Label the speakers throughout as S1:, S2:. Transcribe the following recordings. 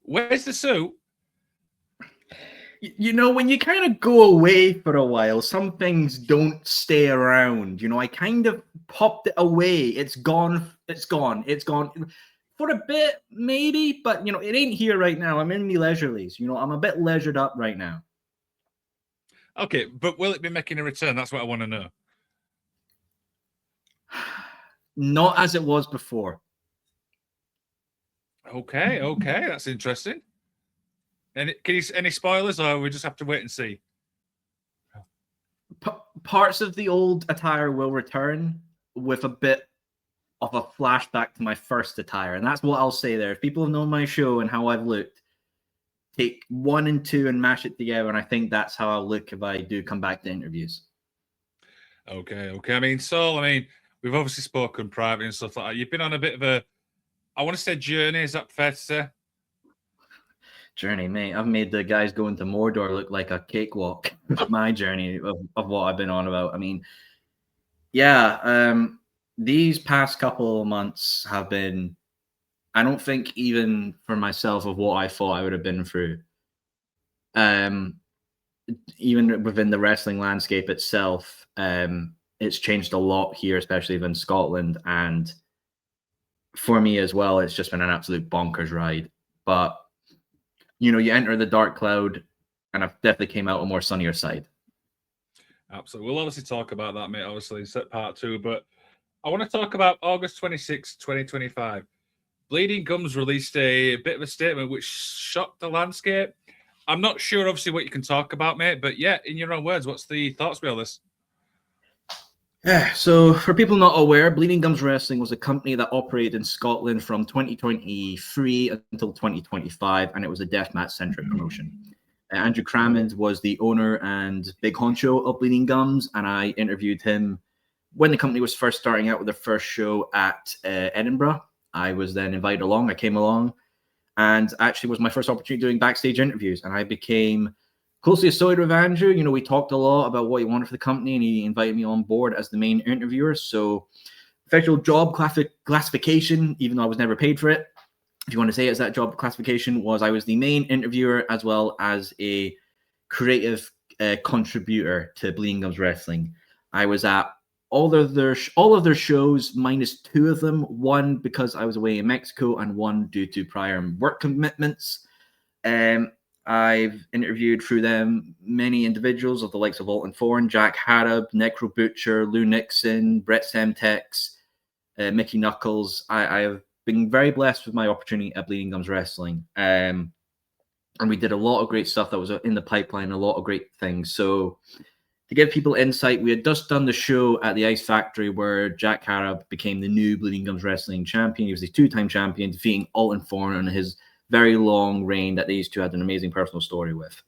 S1: Where's the suit?
S2: You know, when you kind of go away for a while, some things don't stay around. You know, I kind of popped it away. It's gone. It's gone. It's gone. For a bit, maybe, but, you know, it ain't here right now. I'm in me leisurelies. You know, I'm a bit leisured up right now.
S1: Okay, but will it be making a return? That's what I want to know.
S2: Not as it was before.
S1: Okay, that's interesting. Any spoilers, or we just have to wait and see?
S2: Parts of the old attire will return with a bit of a flashback to my first attire, and that's what I'll say there. If people have known my show and how I've looked, take 1 and 2 and mash it together, and I think that's how I'll look if I do come back to interviews.
S1: Okay. I mean, Saul, we've obviously spoken private and stuff like that. You've been on a bit of a, I want to say, journey. Is that fair to say?
S2: Journey, mate. I've made the guys going to Mordor look like a cakewalk. My journey of what I've been on about. I mean, yeah, these past couple of months have been, I don't think even for myself of what I thought I would have been through. Even within the wrestling landscape itself, it's changed a lot here, especially in Scotland. And for me as well, it's just been an absolute bonkers ride. But, you know, you enter the dark cloud, and I've definitely came out a more sunnier side.
S1: Absolutely. We'll obviously talk about that, mate, obviously, set part 2. But I want to talk about August 26, 2025. Bleeding Gums released a bit of a statement which shocked the landscape. I'm not sure, obviously, what you can talk about, mate, but yeah, in your own words, what's the thoughts behind this?
S2: Yeah, so for people not aware, Bleeding Gums Wrestling was a company that operated in Scotland from 2023 until 2025, and it was a deathmatch-centric promotion. Andrew Crammond was the owner and big honcho of Bleeding Gums, and I interviewed him when the company was first starting out with their first show at Edinburgh. I was then invited along. I came along, and actually was my first opportunity doing backstage interviews, and I became closely associated with Andrew. You know, we talked a lot about what he wanted for the company, and he invited me on board as the main interviewer. So official job classification, even though I was never paid for it, if you want to say it's that job classification, was I was the main interviewer as well as a creative contributor to Bleeding Gums Wrestling. I was at all of their shows minus 2 of them, one because I was away in Mexico and one due to prior work commitments. I've interviewed through them many individuals of the likes of Alton Thorne, Jack Harrop, Necro Butcher, Lou Nixon, Brett Semtex, Mickey Knuckles. I have been very blessed with my opportunity at Bleeding Gums Wrestling. And we did a lot of great stuff that was in the pipeline, a lot of great things. So to give people insight, we had just done the show at the Ice Factory where Jack Harrop became the new Bleeding Gums Wrestling champion. He was the 2-time champion, defeating Alton Thorne on his very long reign that these two had an amazing personal story with.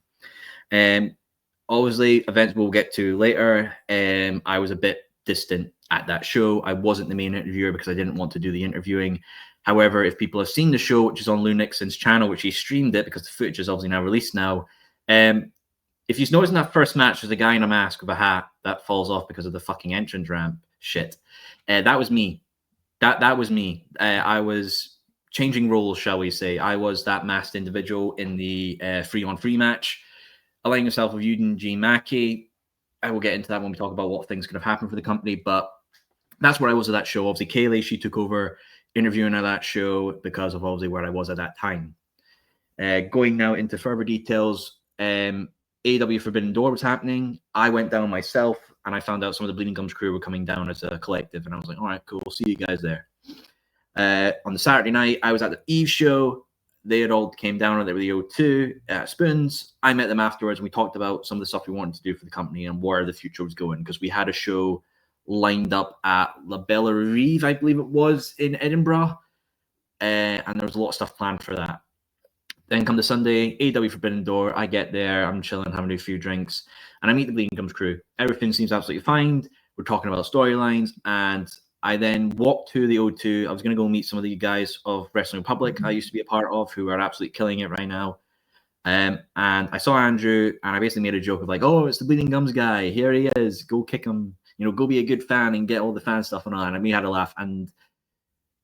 S2: Obviously, events we'll get to later. I was a bit distant at that show. I wasn't the main interviewer because I didn't want to do the interviewing. However, if people have seen the show, which is on Lou Nixon's channel, which he streamed it because the footage is obviously now released now, if you've noticed in that first match, there's a guy in a mask with a hat that falls off because of the fucking entrance ramp shit. That was me. That was me. I was changing roles, shall we say. I was that masked individual in the 3-on-3 match, aligning yourself with Eugene Mackey. I will get into that when we talk about what things could have happened for the company, but that's where I was at that show. Obviously, Kaylee, she took over interviewing at that show because of obviously where I was at that time. Going now into further details, AEW Forbidden Door was happening. I went down myself, and I found out some of the Bleeding Gums crew were coming down as a collective, and I was like, all right, cool, see you guys there. On the Saturday night, I was at the Eve show. They had all came down at the O2 at Spoons. I met them afterwards, and we talked about some of the stuff we wanted to do for the company and where the future was going, because we had a show lined up at La Bella Reeve, I believe it was, in Edinburgh, and there was a lot of stuff planned for that. Then come the Sunday, AEW Forbidden Door, I get there, I'm chilling, having a few drinks, and I meet the Bleeding Gums crew. Everything seems absolutely fine. We're talking about storylines, and I then walked to the O2. I was going to go meet some of the guys of Wrestling Republic I used to be a part of, who are absolutely killing it right now. And I saw Andrew, and I basically made a joke of like, oh, it's the Bleeding Gums guy. Here he is. Go kick him. You know, go be a good fan and get all the fan stuff and all. And we had a laugh. And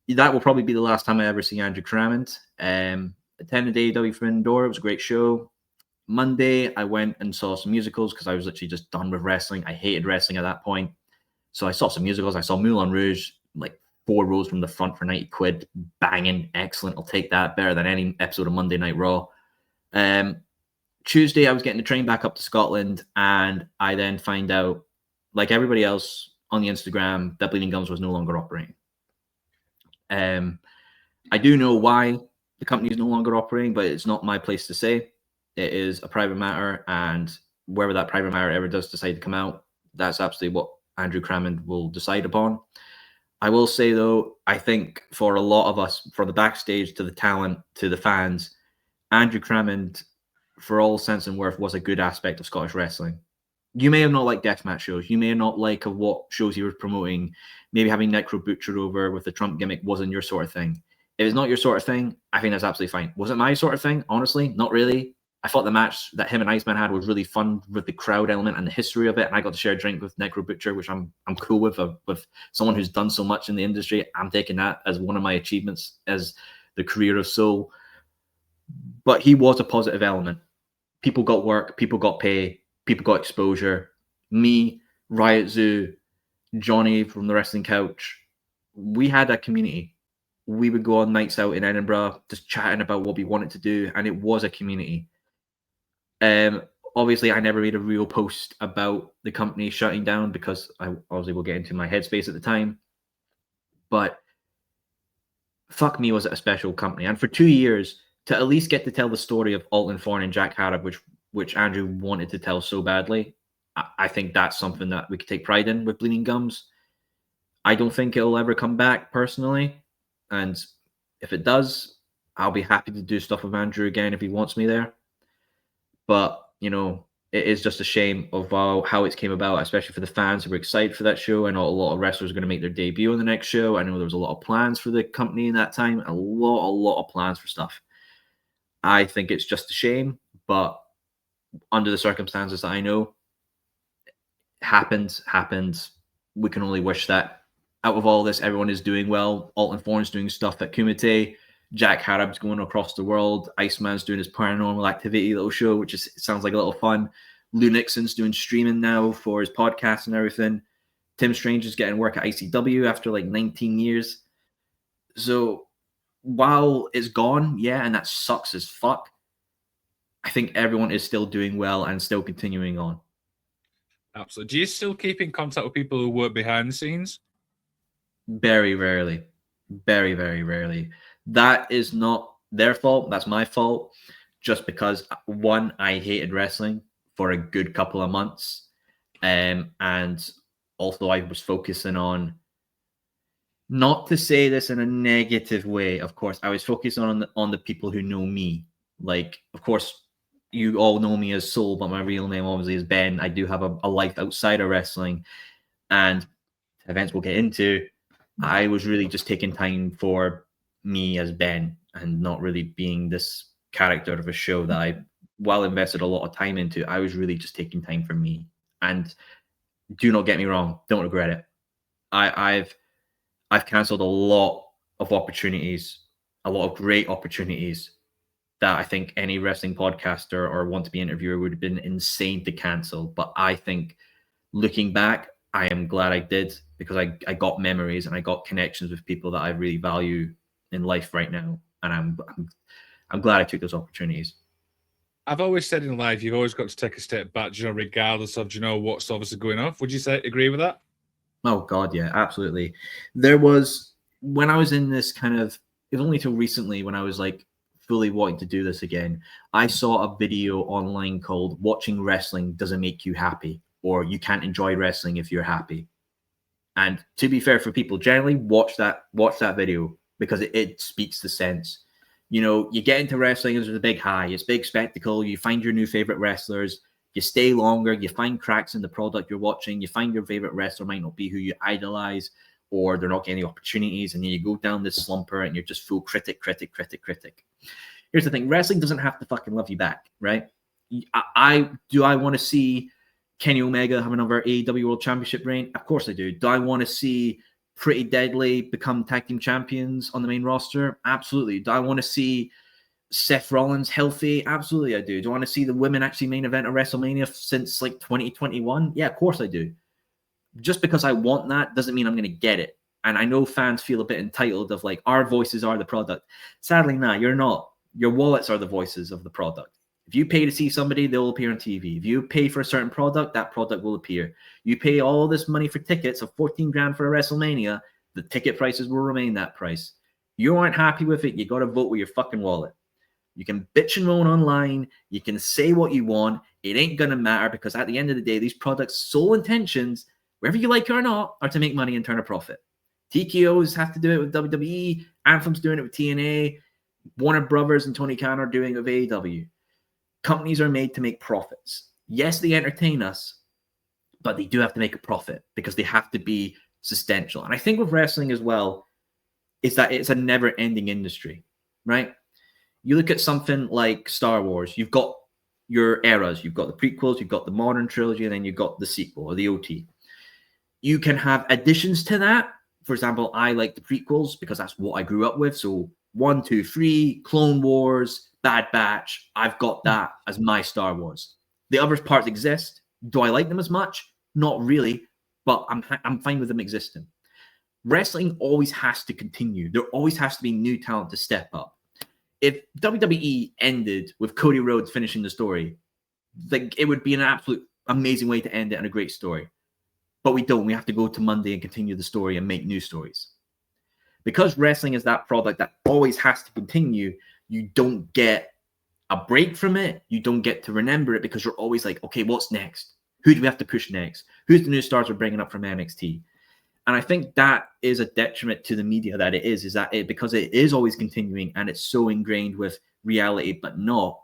S2: that will probably be the last time I ever see Andrew Crammond. attended AEW Forbidden Door. It was a great show. Monday, I went and saw some musicals because I was literally just done with wrestling. I hated wrestling at that point. So I saw some musicals. I saw Moulin Rouge, like 4 rows from the front for 90 quid. Banging. Excellent. I'll take that. Better than any episode of Monday Night Raw. Tuesday, I was getting the train back up to Scotland, and I then find out, like everybody else on the Instagram, that Bleeding Gums was no longer operating. I do know why the company is no longer operating, but it's not my place to say. It is a private matter, and wherever that private matter ever does decide to come out, that's absolutely what Andrew Crammond will decide upon. I will say, though, I think for a lot of us, from the backstage to the talent to the fans, Andrew Crammond, for all sense and worth, was a good aspect of Scottish wrestling. You may have not liked deathmatch shows. You may have not liked what shows he was promoting. Maybe having Necro Butcher over with the Trump gimmick wasn't your sort of thing. If it's not your sort of thing, I think that's absolutely fine. Was it my sort of thing? Honestly, not really. I thought the match that him and Iceman had was really fun with the crowd element and the history of it. And I got to share a drink with Necro Butcher, which I'm cool with someone who's done so much in the industry. I'm taking that as one of my achievements as the career of Soul. But he was a positive element. People got work, people got pay, people got exposure. Me, Riot Zoo, Johnny from the Wrestling Couch, we had a community. We would go on nights out in Edinburgh just chatting about what we wanted to do, and it was a community. Obviously, I never made a real post about the company shutting down because I obviously will get into my headspace at the time. But fuck me, was it a special company. And for 2 years, to at least get to tell the story of Alton Thorne and Jack Harrop, which Andrew wanted to tell so badly, I think that's something that we could take pride in with Bleeding Gums. I don't think it'll ever come back personally. And if it does, I'll be happy to do stuff with Andrew again if he wants me there. But, you know, it is just a shame of how it came about, especially for the fans who were excited for that show. I know a lot of wrestlers are going to make their debut on the next show. I know there was a lot of plans for the company in that time, a lot of plans for stuff. I think it's just a shame, but under the circumstances that I know, happened. We can only wish that out of all this, everyone is doing well. Alton Thorne's doing stuff at Kumite. Jack Harrob's going across the world. Iceman's doing his Paranormal Activity little show, which sounds like a little fun. Lou Nixon's doing streaming now for his podcast and everything. Tim Strange is getting work at ICW after like 19 years. So while it's gone, yeah, and that sucks as fuck, I think everyone is still doing well and still continuing on.
S1: Absolutely. Do you still keep in contact with people who work behind the scenes?
S2: Very rarely. Very, very rarely. That is not their fault. That's my fault. Just because, one, I hated wrestling for a good couple of months. And also I was focusing on, not to say this in a negative way, of course, I was focusing on the people who know me. Like, of course, you all know me as Soul, but my real name obviously is Ben. I do have a life outside of wrestling. And events we'll get into, I was really just taking time for me as Ben and not really being this character of a show that I, while invested a lot of time into, I was really just taking time for me. And do not get me wrong, don't regret it. I've cancelled a lot of opportunities, a lot of great opportunities that I think any wrestling podcaster or want to be interviewer would have been insane to cancel. But I think looking back, I am glad I did, because I got memories and I got connections with people that I really value in life right now. And I'm glad I took those opportunities.
S1: I've always said in life, you've always got to take a step back, regardless of, what's obviously going on. Would you agree with that?
S2: Oh, God, yeah, absolutely. There was, when I was in this kind of, it was only till recently when I was like fully wanting to do this again, I saw a video online called "Watching Wrestling Doesn't Make You Happy," or "You Can't Enjoy Wrestling If You're Happy." And to be fair, for people, generally watch that video, because it speaks the sense. You know, you get into wrestling, there's a big high, it's big spectacle, you find your new favorite wrestlers, you stay longer, you find cracks in the product you're watching, you find your favorite wrestler might not be who you idolize, or they're not getting the opportunities, and then you go down this slumper and you're just full critic. Here's the thing, wrestling doesn't have to fucking love you back, right? I want to see Kenny Omega have another AEW World Championship reign? Of course I do. Do I want to see Pretty Deadly become tag team champions on the main roster? Absolutely. Do I want to see Seth Rollins healthy? Absolutely, I do. Do I want to see the women actually main event of WrestleMania since like 2021? Yeah, of course I do. Just because I want that doesn't mean I'm going to get it. And I know fans feel a bit entitled of like, our voices are the product. Sadly, nah, you're not. Your wallets are the voices of the product. If you pay to see somebody, they'll appear on TV. If you pay for a certain product, that product will appear. You pay all this money for tickets of 14 grand for a WrestleMania, the ticket prices will remain that price. You aren't happy with it, you got to vote with your fucking wallet. You can bitch and moan online. You can say what you want. It ain't going to matter because at the end of the day, these products' sole intentions, whether you like it or not, are to make money and turn a profit. TKOs have to do it with WWE. Anthem's doing it with TNA. Warner Brothers and Tony Khan are doing it with AEW. Companies are made to make profits. Yes, they entertain us, but they do have to make a profit because they have to be substantial. And I think with wrestling as well, is that it's a never-ending industry, right? You look at something like Star Wars, you've got your eras, you've got the prequels, you've got the modern trilogy, and then you've got the sequel or the OT. You can have additions to that. For example, I like the prequels because that's what I grew up with. So 1, 2, 3, Clone Wars, Bad Batch, I've got that as my Star Wars. The other parts exist. Do I like them as much? Not really, but I'm fine with them existing. Wrestling always has to continue. There always has to be new talent to step up. If WWE ended with Cody Rhodes finishing the story, like it would be an absolute amazing way to end it and a great story. But we don't. We have to go to Monday and continue the story and make new stories. Because wrestling is that product that always has to continue, you don't get a break from it. You don't get to remember it because you're always like, okay, what's next? Who do we have to push next? Who's the new stars we're bringing up from NXT? And I think that is a detriment to the media that it is that it, because it is always continuing and it's so ingrained with reality, but not,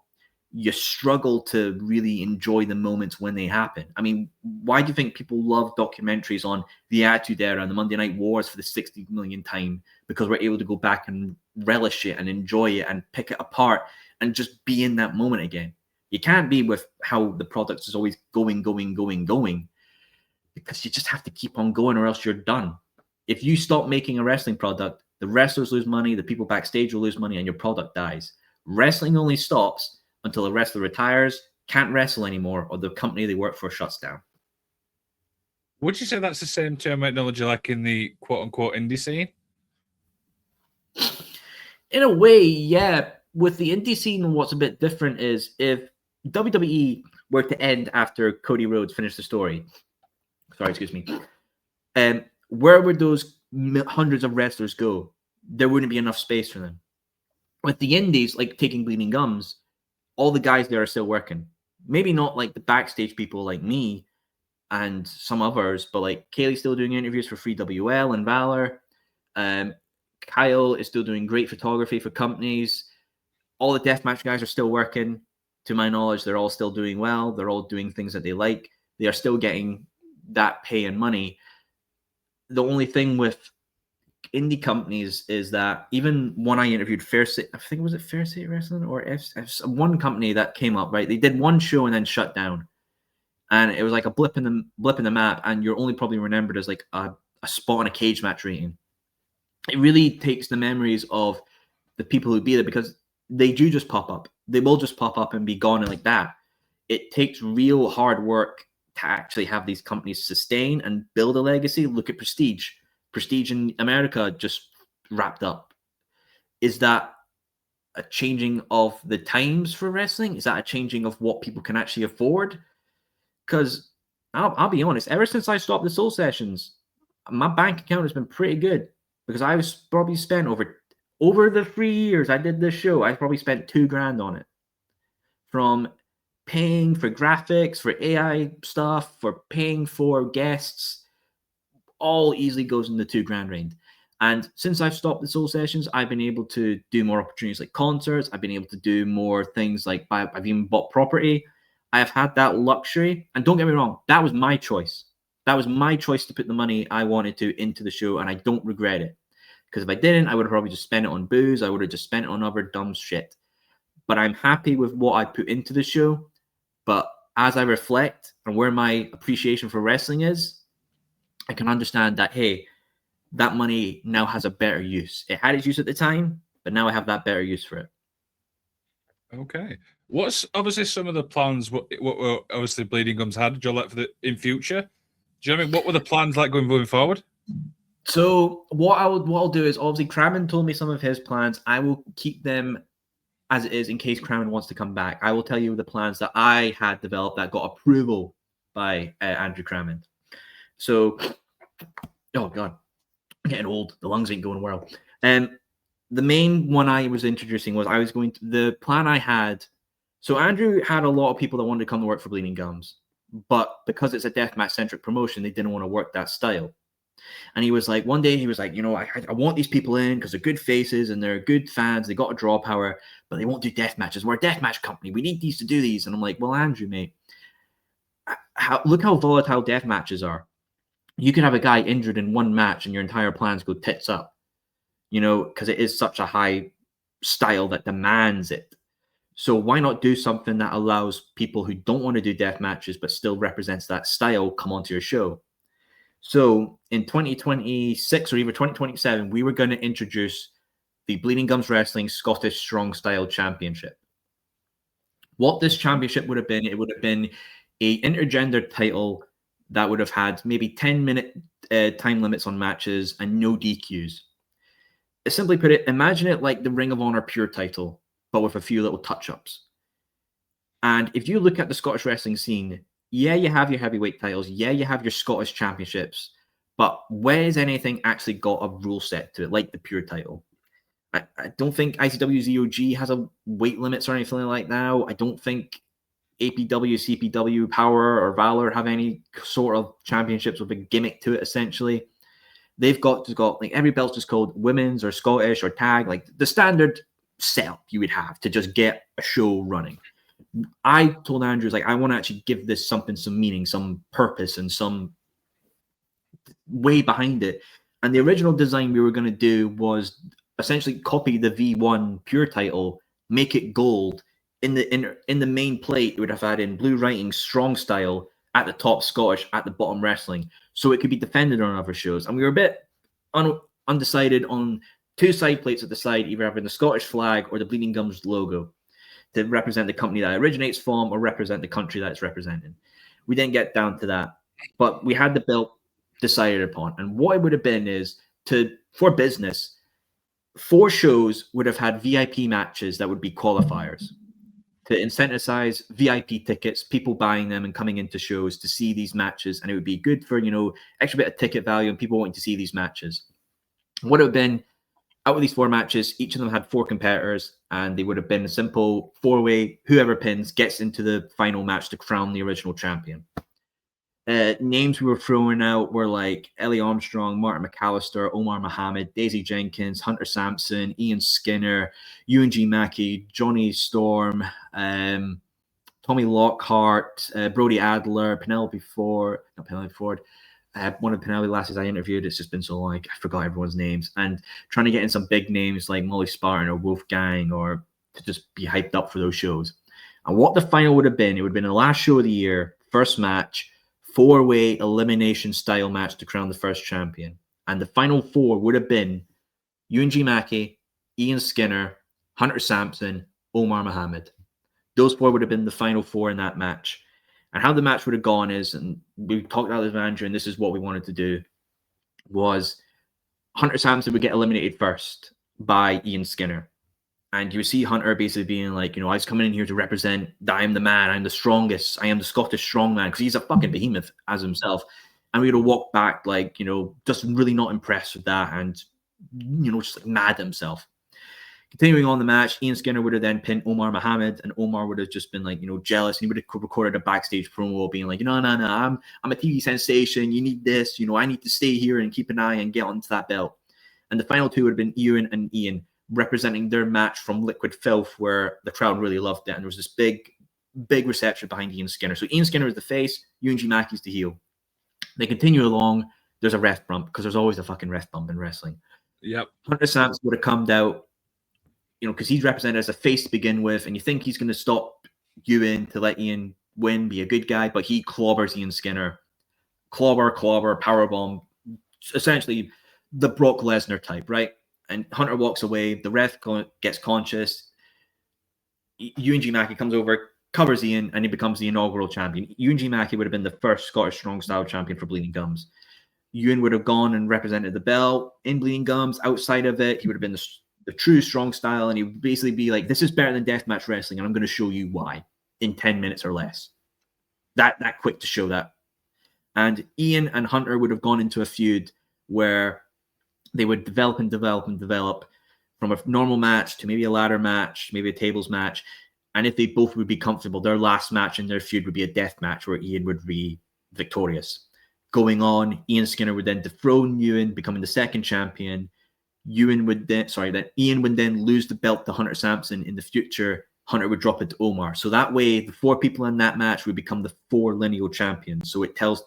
S2: you struggle to really enjoy the moments when they happen. I mean, why do you think people love documentaries on the Attitude Era and the Monday Night Wars for the 60 millionth time? Because we're able to go back and relish it and enjoy it and pick it apart and just be in that moment again. You can't be with how the product is always going, because you just have to keep on going or else you're done. If you stop making a wrestling product, the wrestlers lose money, the people backstage will lose money, and your product dies. Wrestling only stops until a wrestler retires, can't wrestle anymore, or the company they work for shuts down.
S1: Would you say that's the same terminology like in the quote-unquote indie scene?
S2: In a way, yeah. With the indie scene, what's a bit different is if WWE were to end after Cody Rhodes finished the story, where would those hundreds of wrestlers go? There wouldn't be enough space for them. With the indies, like taking Bleeding Gums, all the guys there are still working. Maybe not like the backstage people like me and some others, but like Kaylee's still doing interviews for Free WL and Valor. Kyle is still doing great photography for companies. All the deathmatch guys are still working. To my knowledge, they're all still doing well. They're all doing things that they like. They are still getting that pay and money. The only thing with indie companies is that even when I interviewed Fair City, I think was it Fair City Wrestling or one company that came up, right? They did one show and then shut down, and it was like a blip in the map, and you're only probably remembered as like a spot in a cage match rating. It really takes the memories of the people who be there because they do just pop up. They will just pop up and be gone and like that. It takes real hard work to actually have these companies sustain and build a legacy. Look at Prestige. Prestige in America just wrapped up. Is that a changing of the times for wrestling? Is that a changing of what people can actually afford? Because I'll be honest, ever since I stopped the Soul Sessions, my bank account has been pretty good because I was probably spent over the 3 years I did this show, I probably spent $2,000 on it. From paying for graphics, for AI stuff, for paying for guests, all easily goes in the $2,000 range. And since I've stopped the Soul Sessions, I've been able to do more opportunities like concerts. I've been able to do more things like I've even bought property. I have had that luxury. And don't get me wrong, that was my choice. That was my choice to put the money I wanted to into the show, and I don't regret it. Because if I didn't, I would have probably just spent it on booze. I would have just spent it on other dumb shit. But I'm happy with what I put into the show. But as I reflect on where my appreciation for wrestling is, I can understand that, hey, that money now has a better use. It had its use at the time, but now I have that better use for it.
S1: Okay. What's obviously some of the plans? What were obviously Bleeding Gums had? Joe, like for the in future? Do you know what I mean? What were the plans like moving forward?
S2: So what I'll do is obviously Craven told me some of his plans. I will keep them as it is in case Craven wants to come back. I will tell you the plans that I had developed that got approval by Andrew Craven. So, oh god, I'm getting old. The lungs ain't going well. The main one I was introducing was the plan I had. So Andrew had a lot of people that wanted to come to work for Bleeding Gums, but because it's a deathmatch centric promotion, they didn't want to work that style. And he was like, one day he was like, I want these people in because they're good faces and they're good fans. They got a draw power, but they won't do death matches. We're a deathmatch company. We need these to do these. And I'm like, well, Andrew, mate, look how volatile death matches are. You can have a guy injured in one match and your entire plans go tits up, because it is such a high style that demands it. So why not do something that allows people who don't want to do death matches but still represents that style come onto your show? So in 2026 or even 2027, we were going to introduce the Bleeding Gums Wrestling Scottish Strong Style Championship. What this championship would have been, it would have been a intergender title that would have had maybe 10-minute time limits on matches and no DQs. Simply put it, imagine it like the Ring of Honor Pure title, but with a few little touch-ups. And if you look at the Scottish wrestling scene, yeah, you have your heavyweight titles. Yeah, you have your Scottish championships. But where's anything actually got a rule set to it, like the Pure title? I don't think ICW ZOG has a weight limits or anything like that now. I don't think APW, CPW, Power, or Valor have any sort of championships with a gimmick to it, essentially. They've got like every belt's just called women's or Scottish or tag, like the standard setup you would have to just get a show running. I told Andrew, like, I want to actually give this something, some meaning, some purpose, and some way behind it. And the original design we were going to do was essentially copy the V1 Pure title, make it gold. In the main plate, it would have had in blue writing strong style at the top, Scottish at the bottom, wrestling, so it could be defended on other shows. And we were a bit undecided on two side plates at the side, either having the Scottish flag or the Bleeding Gums logo to represent the company that it originates from or represent the country that it's representing. We didn't get down to that, but we had the belt decided upon. And what it would have been is for business, 4 shows would have had VIP matches that would be qualifiers to incentivize VIP tickets, people buying them and coming into shows to see these matches. And it would be good for, extra bit of ticket value and people wanting to see these matches. What it would have been, out of these 4 matches, each of them had 4 competitors, and they would have been a simple 4-way. Whoever pins gets into the final match to crown the original champion. Names we were throwing out were like Ellie Armstrong, Martin McAllister, Omar Mohammed, Daisy Jenkins, Hunter Sampson, Ian Skinner, Ewan G. Mackey, Johnny Storm, Tommy Lockhart, Brody Adler, Penelope Ford, one of the Penelope lasses I interviewed. It's just been so long, I forgot everyone's names. And trying to get in some big names like Molly Spartan or Wolfgang, or to just be hyped up for those shows. And what the final would have been, it would have been the last show of the year, first match, 4-way elimination style match to crown the first champion. And the final 4 would have been Ewan G. Mackey, Ian Skinner, Hunter Sampson, Omar Mohammed. Those 4 would have been the final 4 in that match. And how the match would have gone is, and we talked about this with Andrew, and this is what we wanted to do, was Hunter Sampson would get eliminated first by Ian Skinner. And you see Hunter basically being like, I was coming in here to represent that I'm the man, I'm the strongest, I am the Scottish strongman, because he's a fucking behemoth as himself. And we would have walked back like, just really not impressed with that and, just like mad at himself. Continuing on the match, Ian Skinner would have then pinned Omar Mohammed, and Omar would have just been like, jealous, and he would have recorded a backstage promo being like, no, I'm a TV sensation, you need this, I need to stay here and keep an eye and get onto that belt. And the final 2 would have been Ewan and Ian, representing their match from Liquid Filth, where the crowd really loved it, and there was this big reception behind Ian Skinner. So Ian Skinner is the face, Ewan G. Mackey's the heel. They continue along. There's a ref bump, because there's always a fucking ref bump in wrestling.
S1: Yep.
S2: Hunter Sampson would have come out, because he's represented as a face to begin with, and you think he's going to stop Ewan to let Ian win, be a good guy, but he clobbers Ian Skinner. Clobber, powerbomb, essentially the Brock Lesnar type, right? And Hunter walks away. The ref gets conscious. Ewan G. Mackey comes over, covers Ian, and he becomes the inaugural champion. Ewan G. Mackey would have been the first Scottish strong style champion for Bleeding Gums. Ewan would have gone and represented the belt in Bleeding Gums. Outside of it, he would have been the true strong style, and he would basically be like, this is better than deathmatch wrestling, and I'm going to show you why in 10 minutes or less. That quick to show that. And Ian and Hunter would have gone into a feud where they would develop and develop and develop from a normal match to maybe a ladder match, maybe a tables match. And if they both would be comfortable, their last match in their feud would be a death match where Ian would be victorious. Going on, Ian Skinner would then dethrone Ewan, becoming the second champion. Ian would then lose the belt to Hunter Sampson in the future. Hunter would drop it to Omar. So that way, the 4 people in that match would become the 4 lineal champions. So it tells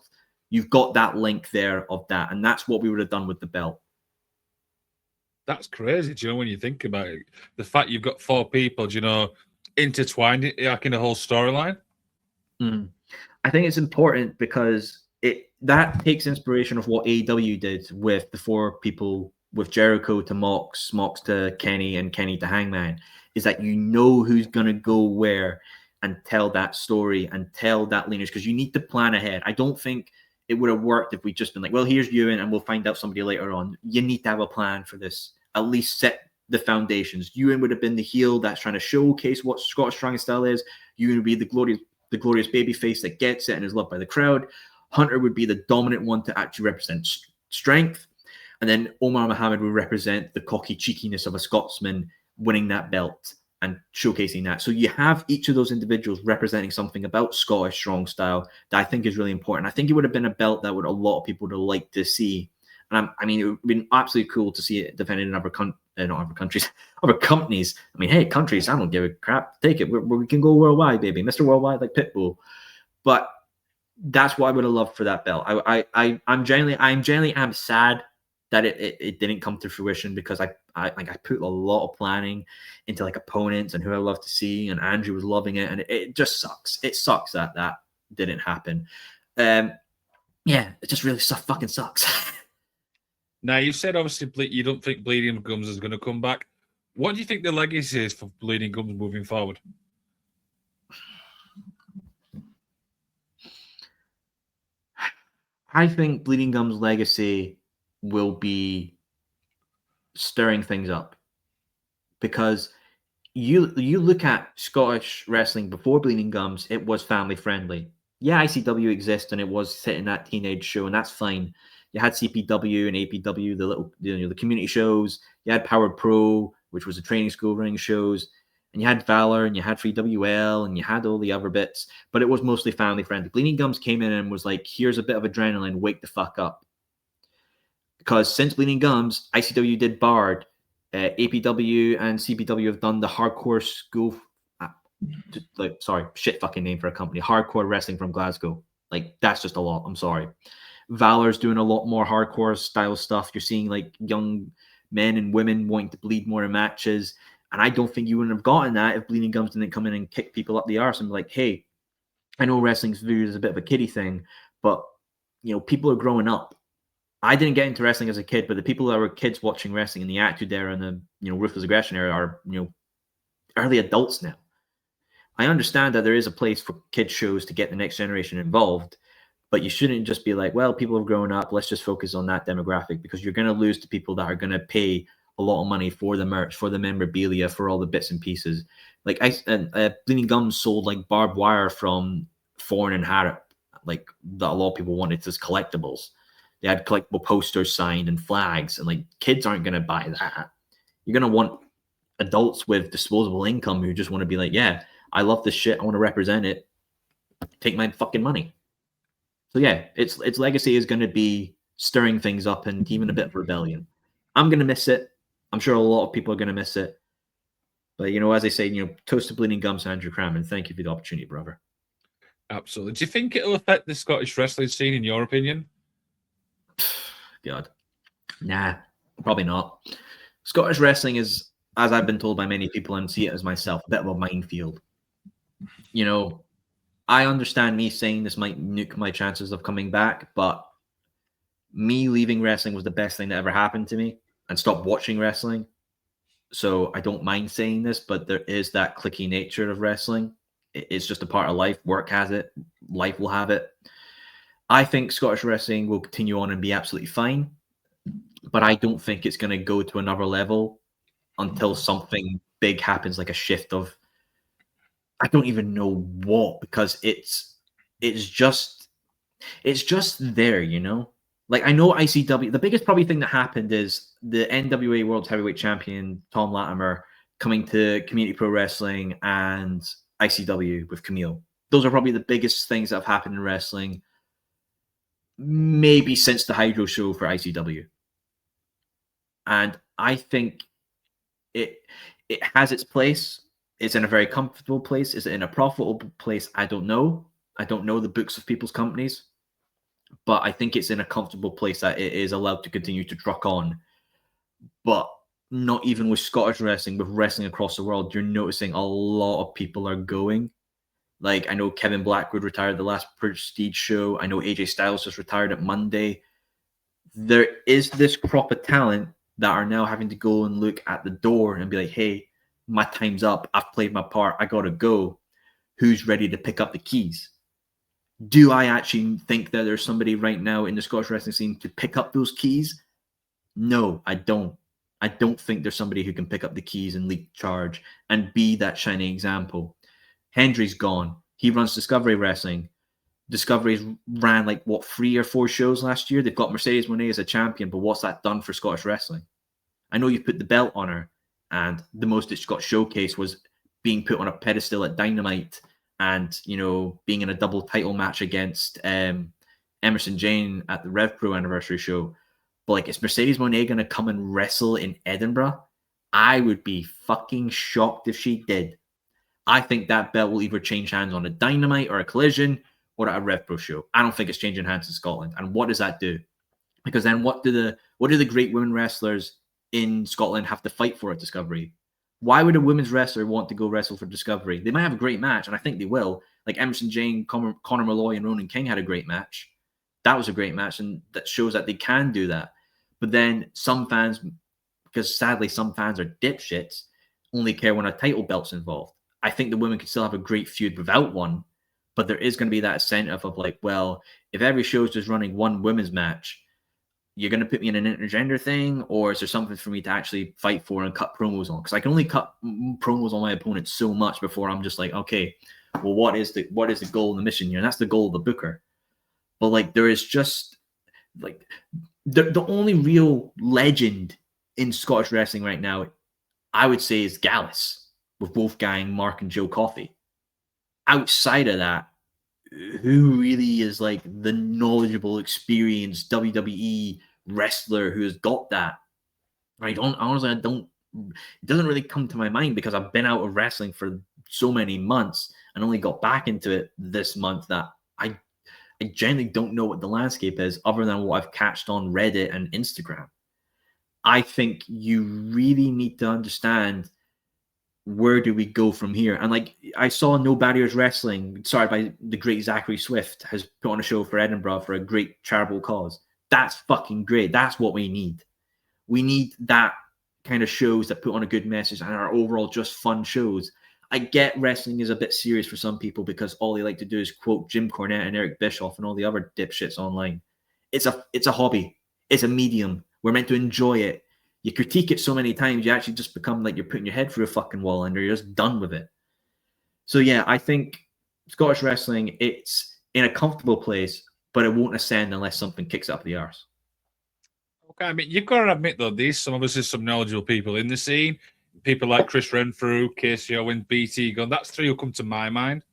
S2: you've got that link there of that. And that's what we would have done with the belt.
S1: That's crazy, do you know, when you think about it? The fact you've got 4 people, do you know, intertwined like in a whole storyline.
S2: I think it's important because that takes inspiration of what AEW did with the 4 people, with Jericho to Mox, Mox to Kenny, and Kenny to Hangman, is that you know who's going to go where and tell that story and tell that lineage, because you need to plan ahead. I don't think it would have worked if we'd just been like, well, here's Ewan and we'll find out somebody later on. You need to have a plan for this, at least set the foundations. Ewan would have been the heel that's trying to showcase what Scottish strong style is. Ewan would be the glorious baby face that gets it and is loved by the crowd. Hunter would be the dominant one to actually represent strength. And then Omar Mohammed would represent the cocky cheekiness of a Scotsman winning that belt and showcasing that. So you have each of those individuals representing something about Scottish strong style that I think is really important. I think it would have been a belt that a lot of people would have liked to see. And I mean, it would have been absolutely cool to see it defended in other countries, other companies. I mean, hey, countries, I don't give a crap. Take it. We can go worldwide, baby. Mr. Worldwide, like Pitbull. But that's what I would have loved for that belt. I'm genuinely sad that it didn't come to fruition, because I put a lot of planning into like opponents and who I love to see, and Andrew was loving it, and it just sucks. It sucks that didn't happen. Yeah, it just really fucking sucks.
S1: Now, you said obviously you don't think Bleeding Gums is going to come back. What do you think the legacy is for Bleeding Gums moving forward?
S2: I think Bleeding Gums' legacy will be stirring things up, because you look at Scottish wrestling before Bleeding Gums, it was family friendly. Yeah, ICW exists and it was setting that teenage show, and that's fine. You had CPW and APW, the community shows. You had Power Pro, which was a training school running shows, and you had Valor, and you had Free WL, and you had all the other bits, but it was mostly family friendly. Bleeding Gums came in and was like, here's a bit of adrenaline, wake the fuck up. Because since Bleeding Gums, ICW did Bard, APW and CPW have done the hardcore school, shit fucking name for a company, Hardcore Wrestling from Glasgow. Like, that's just a lot. I'm sorry. Valor's doing a lot more hardcore style stuff. You're seeing like young men and women wanting to bleed more in matches. And I don't think you wouldn't have gotten that if Bleeding Gums didn't come in and kick people up the arse and be like, hey, I know wrestling's viewed as a bit of a kiddie thing, but people are growing up. I didn't get into wrestling as a kid, but the people that were kids watching wrestling in the Attitude Era and the Ruthless Aggression Era are early adults now. I understand that there is a place for kid shows to get the next generation involved, but you shouldn't just be like, well, people have grown up, let's just focus on that demographic, because you're going to lose to people that are going to pay a lot of money for the merch, for the memorabilia, for all the bits and pieces. Like Bleeding Gums sold like barbed wire from Thorne and Harrop, like that a lot of people wanted as collectibles. They had collectible posters signed and flags, and like kids aren't going to buy that. You're going to want adults with disposable income who just want to be like, yeah, I love this shit, I want to represent it, take my fucking money. So yeah, its legacy is going to be stirring things up and even a bit of rebellion. I'm going to miss it. I'm sure a lot of people are going to miss it. But as I say, toast to Bleeding Gums, Andrew Crammond. Thank you for the opportunity, brother.
S1: Absolutely. Do you think it'll affect the Scottish wrestling scene, in your opinion?
S2: God. Nah, probably not. Scottish wrestling is, as I've been told by many people and see it as myself, a bit of a minefield. I understand me saying this might nuke my chances of coming back, but me leaving wrestling was the best thing that ever happened to me, and stop watching wrestling. So I don't mind saying this, but there is that cliquey nature of wrestling. It's just a part of life. Work has it. Life will have it. I think Scottish wrestling will continue on and be absolutely fine, but I don't think it's going to go to another level until something big happens, like a shift of, I don't even know what, because it's just there, you know? Like, I know ICW, the biggest probably thing that happened is the NWA World Heavyweight Champion, Tom Latimer, coming to Community Pro Wrestling and ICW with Camille. Those are probably the biggest things that have happened in wrestling, maybe since the Hydro show for ICW. And I think it has its place. It's in a very comfortable place. Is it in a profitable place? I don't know. I don't know the books of people's companies, but I think it's in a comfortable place that it is allowed to continue to truck on. But not even with Scottish wrestling, with wrestling across the world, you're noticing a lot of people are going. Like, I know Kevin Blackwood retired the last Prestige show. I know AJ Styles just retired at Monday. There is this crop of talent that are now having to go and look at the door and be like, hey, my time's up. I've played my part. I got to go. Who's ready to pick up the keys? Do I actually think that there's somebody right now in the Scottish wrestling scene to pick up those keys? No, I don't. I don't think there's somebody who can pick up the keys and lead charge and be that shining example. Hendry's gone. He runs Discovery Wrestling. Discovery's ran like, what, 3 or 4 shows last year? They've got Mercedes Moné as a champion, but what's that done for Scottish wrestling? I know you put the belt on her, and the most that she got showcased was being put on a pedestal at Dynamite and, you know, being in a double title match against Emerson Jane at the Rev Pro anniversary show. But, like, is Mercedes Moné going to come and wrestle in Edinburgh? I would be fucking shocked if she did. I think that belt will either change hands on a Dynamite or a Collision or at a Rev Pro show. I don't think it's changing hands in Scotland. And what does that do? Because then what do the great women wrestlers in Scotland have to fight for at Discovery? Why would a women's wrestler want to go wrestle for Discovery? They might have a great match, and I think they will. Like Emerson Jane, Conor Malloy, and Ronan King had a great match. That was a great match, and that shows that they can do that. But then some fans, because sadly some fans are dipshits, only care when a title belt's involved. I think the women can still have a great feud without one, but there is going to be that incentive of like, well, if every show is just running one women's match, you're going to put me in an intergender thing, or is there something for me to actually fight for and cut promos on? Because I can only cut promos on my opponent so much before I'm just like, okay, well, what is the goal and the mission here? And that's the goal of the booker. But like, there is just like the only real legend in Scottish wrestling right now, I would say, is Gallus with Wolfgang, Mark, and Joe Coffey. Outside of that, who really is like the knowledgeable, experienced WWE wrestler who has got that? It doesn't really come to my mind because I've been out of wrestling for so many months and only got back into it this month that I generally don't know what the landscape is other than what I've catched on Reddit and Instagram. I think you really need to understand, where do we go from here? And like, I saw No Barriers Wrestling, started by the great Zachary Swift, has put on a show for Edinburgh for a great charitable cause. That's fucking great. That's what we need. We need that kind of shows that put on a good message and are overall just fun shows. I get wrestling is a bit serious for some people because all they like to do is quote Jim Cornette and Eric Bischoff and all the other dipshits online. It's a hobby. It's a medium. We're meant to enjoy it. You critique it so many times, you actually just become like you're putting your head through a fucking wall and you're just done with it. So yeah, I think Scottish wrestling, it's in a comfortable place, but it won't ascend unless something kicks up the arse.
S1: Okay, I mean, you've got to admit, though, there's some knowledgeable people in the scene. People like Chris Renfrew, Casey Owen, BT Gunn. That's 3 who come to my mind.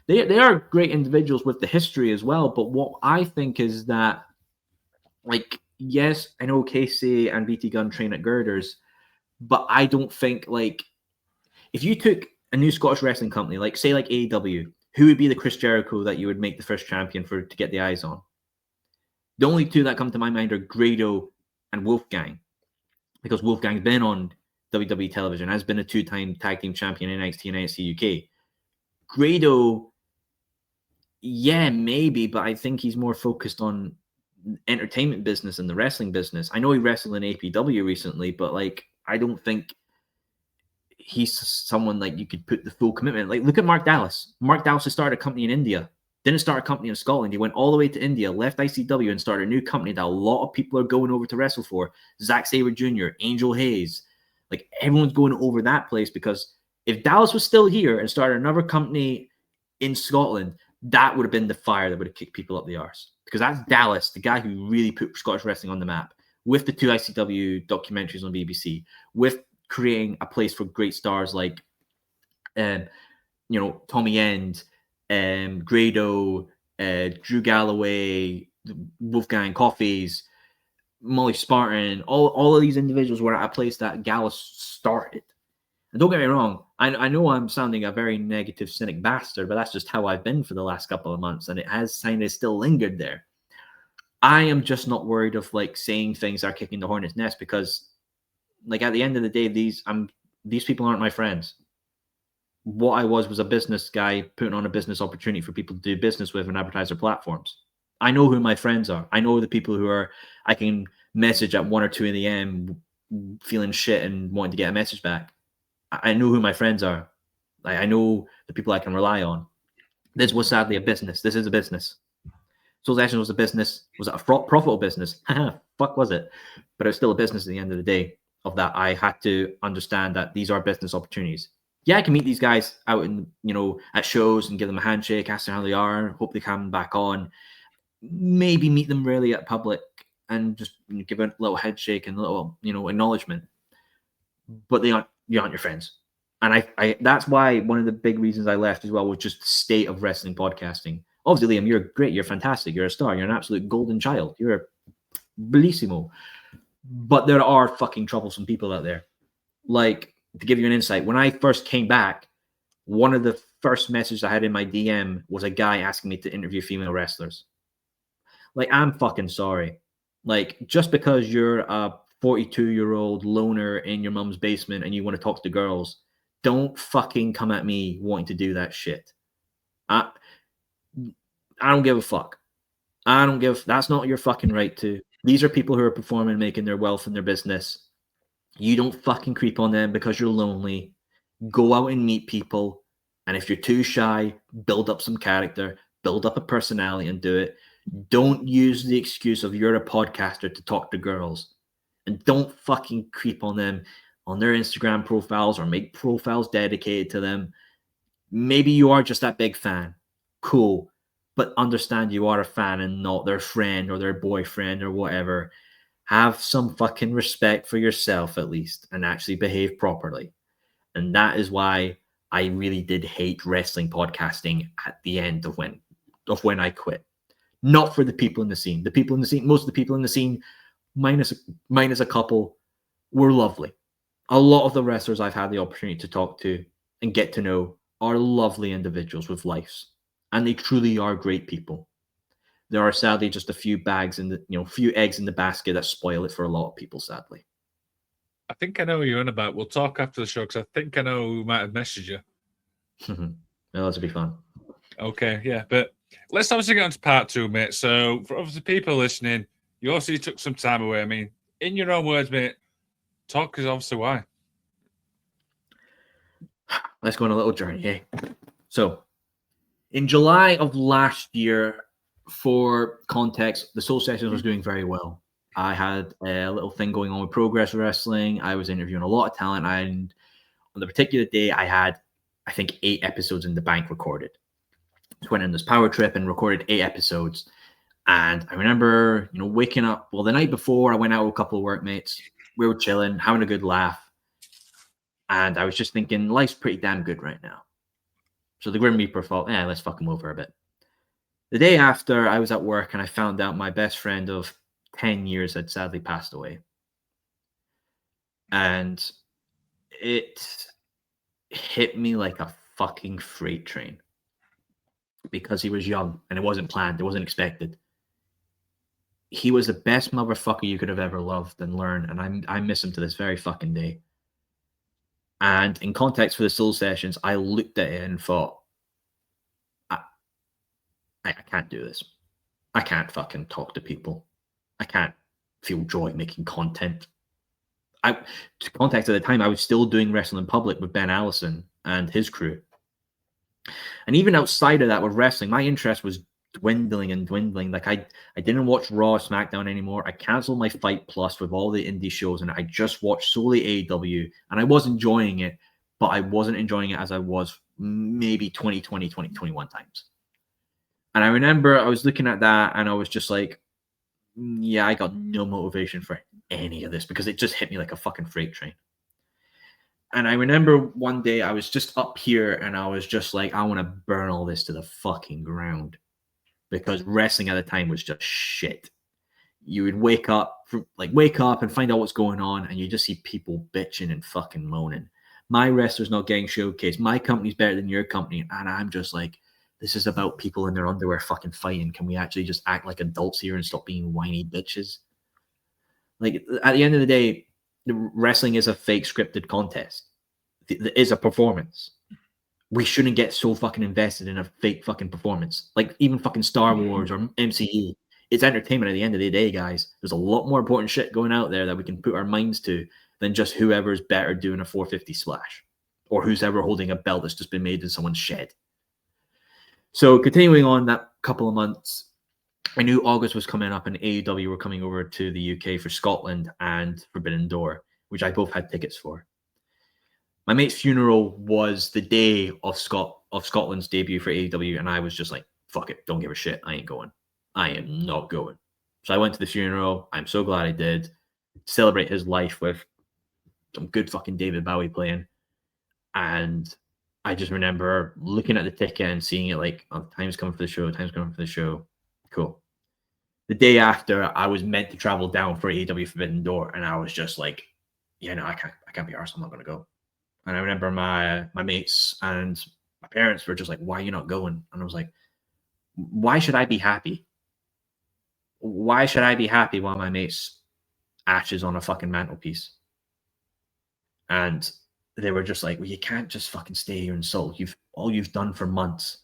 S2: They are great individuals with the history as well, but what I think is that, like, yes, I know Casey and BT Gunn train at Girders, but I don't think, like, if you took a new Scottish wrestling company, like, say, like AEW, who would be the Chris Jericho that you would make the first champion to get the eyes on? The only 2 that come to my mind are Grado and Wolfgang, because Wolfgang's been on WWE television, has been a 2-time tag team champion in NXT and NXT UK. Grado, yeah, maybe, but I think he's more focused on entertainment business and the wrestling business. I know he wrestled in APW recently, but like, I don't think he's someone like you could put the full commitment. Like, look at Mark Dallas. Mark Dallas has started a company in India, didn't start a company in Scotland. He went all the way to India, left ICW, and started a new company that a lot of people are going over to wrestle for. Zack Sabre Jr., Angel Hayes, like everyone's going over that place, because if Dallas was still here and started another company in Scotland, that would have been the fire that would have kicked people up the arse. Because that's Dallas, the guy who really put Scottish wrestling on the map, with the 2 ICW documentaries on BBC, with creating a place for great stars like, Tommy End, Grado, Drew Galloway, Wolfgang Coffees, Molly Spartan. All of these individuals were at a place that Gallus started. And don't get me wrong, I know I'm sounding a very negative, cynic bastard, but that's just how I've been for the last couple of months, and it has kind of still lingered there. I am just not worried of like saying things that are kicking the hornet's nest, because like at the end of the day, these people aren't my friends. What I was a business guy putting on a business opportunity for people to do business with and advertise their platforms. I know who my friends are. I know the people who are I can message at 1 or 2 in the AM feeling shit and wanting to get a message back. I know who my friends are. I know the people I can rely on. This was sadly a business. This is a business. Soul Sessions was a business. Was it a profitable business? Fuck was it? But it was still a business at the end of the day. Of that, I had to understand that these are business opportunities. Yeah, I can meet these guys out in, at shows and give them a handshake, ask them how they are, hope they come back on. Maybe meet them really at public and just give a little headshake and a little, acknowledgement. But you aren't your friends. And I that's why one of the big reasons I left as well was just the state of wrestling podcasting. Obviously, Liam, you're great, you're fantastic, you're a star, you're an absolute golden child, you're bellissimo. But there are fucking troublesome people out there. Like, to give you an insight, when I first came back, one of the first messages I had in my DM was a guy asking me to interview female wrestlers. Like, I'm fucking sorry. Like, just because you're a 42-year-old loner in your mom's basement and you want to talk to girls, don't fucking come at me wanting to do that shit. I don't give a fuck. That's not your fucking right to. These are people who are performing, making their wealth in their business. You don't fucking creep on them because you're lonely. Go out and meet people. And if you're too shy, build up some character, build up a personality and do it. Don't use the excuse of you're a podcaster to talk to girls. And don't fucking creep on them on their Instagram profiles or make profiles dedicated to them. Maybe you are just that big fan. Cool. But understand you are a fan and not their friend or their boyfriend or whatever. Have some fucking respect for yourself at least and actually behave properly. And that is why I really did hate wrestling podcasting at the end of when I quit. Not for the people in the scene. Most of the people in the scene, minus a couple, were lovely. A lot of the wrestlers I've had the opportunity to talk to and get to know are lovely individuals with lives. And they truly are great people. There are sadly just a few eggs in the basket that spoil it for a lot of people, sadly.
S1: I think I know who you're on about. We'll talk after the show because I think I know who might have messaged you.
S2: Well, that'll be fun.
S1: Okay, yeah. But let's obviously get on to part 2, mate. So for obviously people listening, you obviously took some time away. I mean, in your own words, mate, talk is obviously why.
S2: Let's go on a little journey, eh? So, in July of last year, for context, the Soul Sessions was doing very well. I had a little thing going on with Progress Wrestling. I was interviewing a lot of talent, and on the particular day, I had, I think, 8 episodes in the bank recorded. Just went on this power trip and recorded 8 episodes. And I remember, waking up. Well, the night before, I went out with a couple of workmates. We were chilling, having a good laugh. And I was just thinking, life's pretty damn good right now. So the Grim Reaper thought, let's fuck him over a bit. The day after, I was at work and I found out my best friend of 10 years had sadly passed away. And it hit me like a fucking freight train. Because he was young and it wasn't planned. It wasn't expected. He was the best motherfucker you could have ever loved and learned. And I miss him to this very fucking day. And in context for the Soul Sessions, I looked at it and thought, I can't do this. I can't fucking talk to people. I can't feel joy making content. to context at the time, I was still doing Wrestling in Public with Ben Allison and his crew. And even outside of that with wrestling, my interest was dwindling and dwindling. Like I didn't watch Raw, SmackDown anymore. I canceled my Fight Plus with all the indie shows, and I just watched solely AEW, and I was enjoying it, but I wasn't enjoying it as I was maybe 2020, 2021 times. And I remember I was looking at that and I was just like, yeah, I got no motivation for any of this because it just hit me like a fucking freight train. And I remember one day I was just up here and I was just like, I want to burn all this to the fucking ground, because wrestling at the time was just shit. You would wake up and find out what's going on, and you just see people bitching and fucking moaning. My wrestler's not getting showcased. My company's better than your company. And I'm just like, this is about people in their underwear fucking fighting. Can we actually just act like adults here and stop being whiny bitches? Like, at the end of the day, wrestling is a fake scripted contest. It is a performance. We shouldn't get so fucking invested in a fake fucking performance. Like even fucking Star Wars or MCU. It's entertainment at the end of the day, guys. There's a lot more important shit going out there that we can put our minds to than just whoever's better doing a 450 splash or who's ever holding a belt that's just been made in someone's shed. So continuing on that couple of months, I knew August was coming up and AEW were coming over to the UK for Scotland and Forbidden Door, which I both had tickets for. My mate's funeral was the day of Scotland's debut for AEW, and I was just like, fuck it, don't give a shit. I ain't going. I am not going. So I went to the funeral. I'm so glad I did. Celebrate his life with some good fucking David Bowie playing. And I just remember looking at the ticket and seeing it like, oh, time's coming for the show, time's coming for the show. Cool. The day after, I was meant to travel down for AEW Forbidden Door, and I was just like, yeah, no, I can't be arsed. I'm not going to go. And I remember my mates and my parents were just like, why are you not going? And I was like, why should I be happy? Why should I be happy while my mate's ashes on a fucking mantelpiece? And they were just like, well, you can't just fucking stay here and sulk. All you've done for months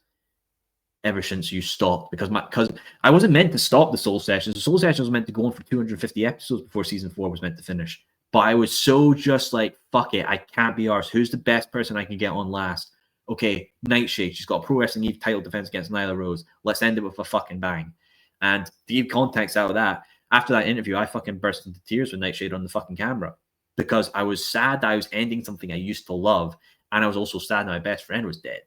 S2: ever since you stopped, because I wasn't meant to stop the Soul Sessions. The Soul Sessions was meant to go on for 250 episodes before season 4 was meant to finish. But I was so just like, fuck it, I can't be arsed. Who's the best person I can get on last? Okay, Nightshade. She's got a Pro Wrestling Eve title defense against Nyla Rose. Let's end it with a fucking bang. And to give context out of that, after that interview, I fucking burst into tears with Nightshade on the fucking camera, because I was sad that I was ending something I used to love, and I was also sad that my best friend was dead.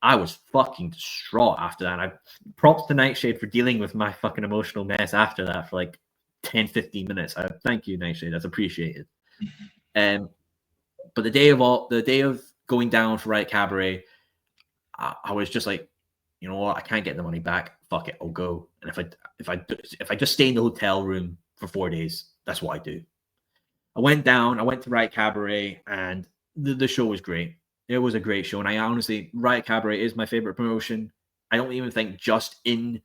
S2: I was fucking distraught after that. And I props to Nightshade for dealing with my fucking emotional mess after that for like 10, 15 minutes. Thank you, Nightshade. That's appreciated. But the day of going down for Riot Cabaret, I was just like, you know what? I can't get the money back. Fuck it, I'll go. And if I just stay in the hotel room for 4 days, that's what I do. I went to Riot Cabaret, and the show was great. It was a great show. And I honestly, Riot Cabaret is my favorite promotion. I don't even think just in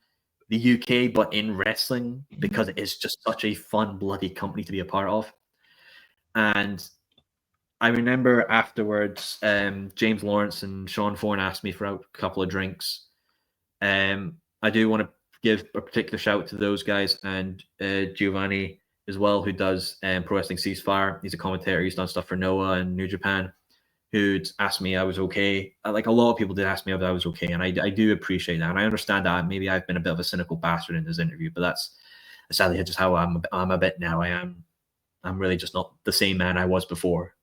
S2: the UK, but in wrestling, because it is just such a fun, bloody company to be a part of. And I remember afterwards, James Lawrence and Sean Thorne asked me for a couple of drinks. I do want to give a particular shout out to those guys, and Giovanni as well, who does Pro Wrestling Ceasefire. He's a commentator. He's done stuff for Noah and New Japan, who'd asked me I was okay. Like a lot of people did ask me if I was okay, and I do appreciate that. And I understand that maybe I've been a bit of a cynical bastard in this interview, but that's sadly just how I'm a bit now. I'm really just not the same man I was before.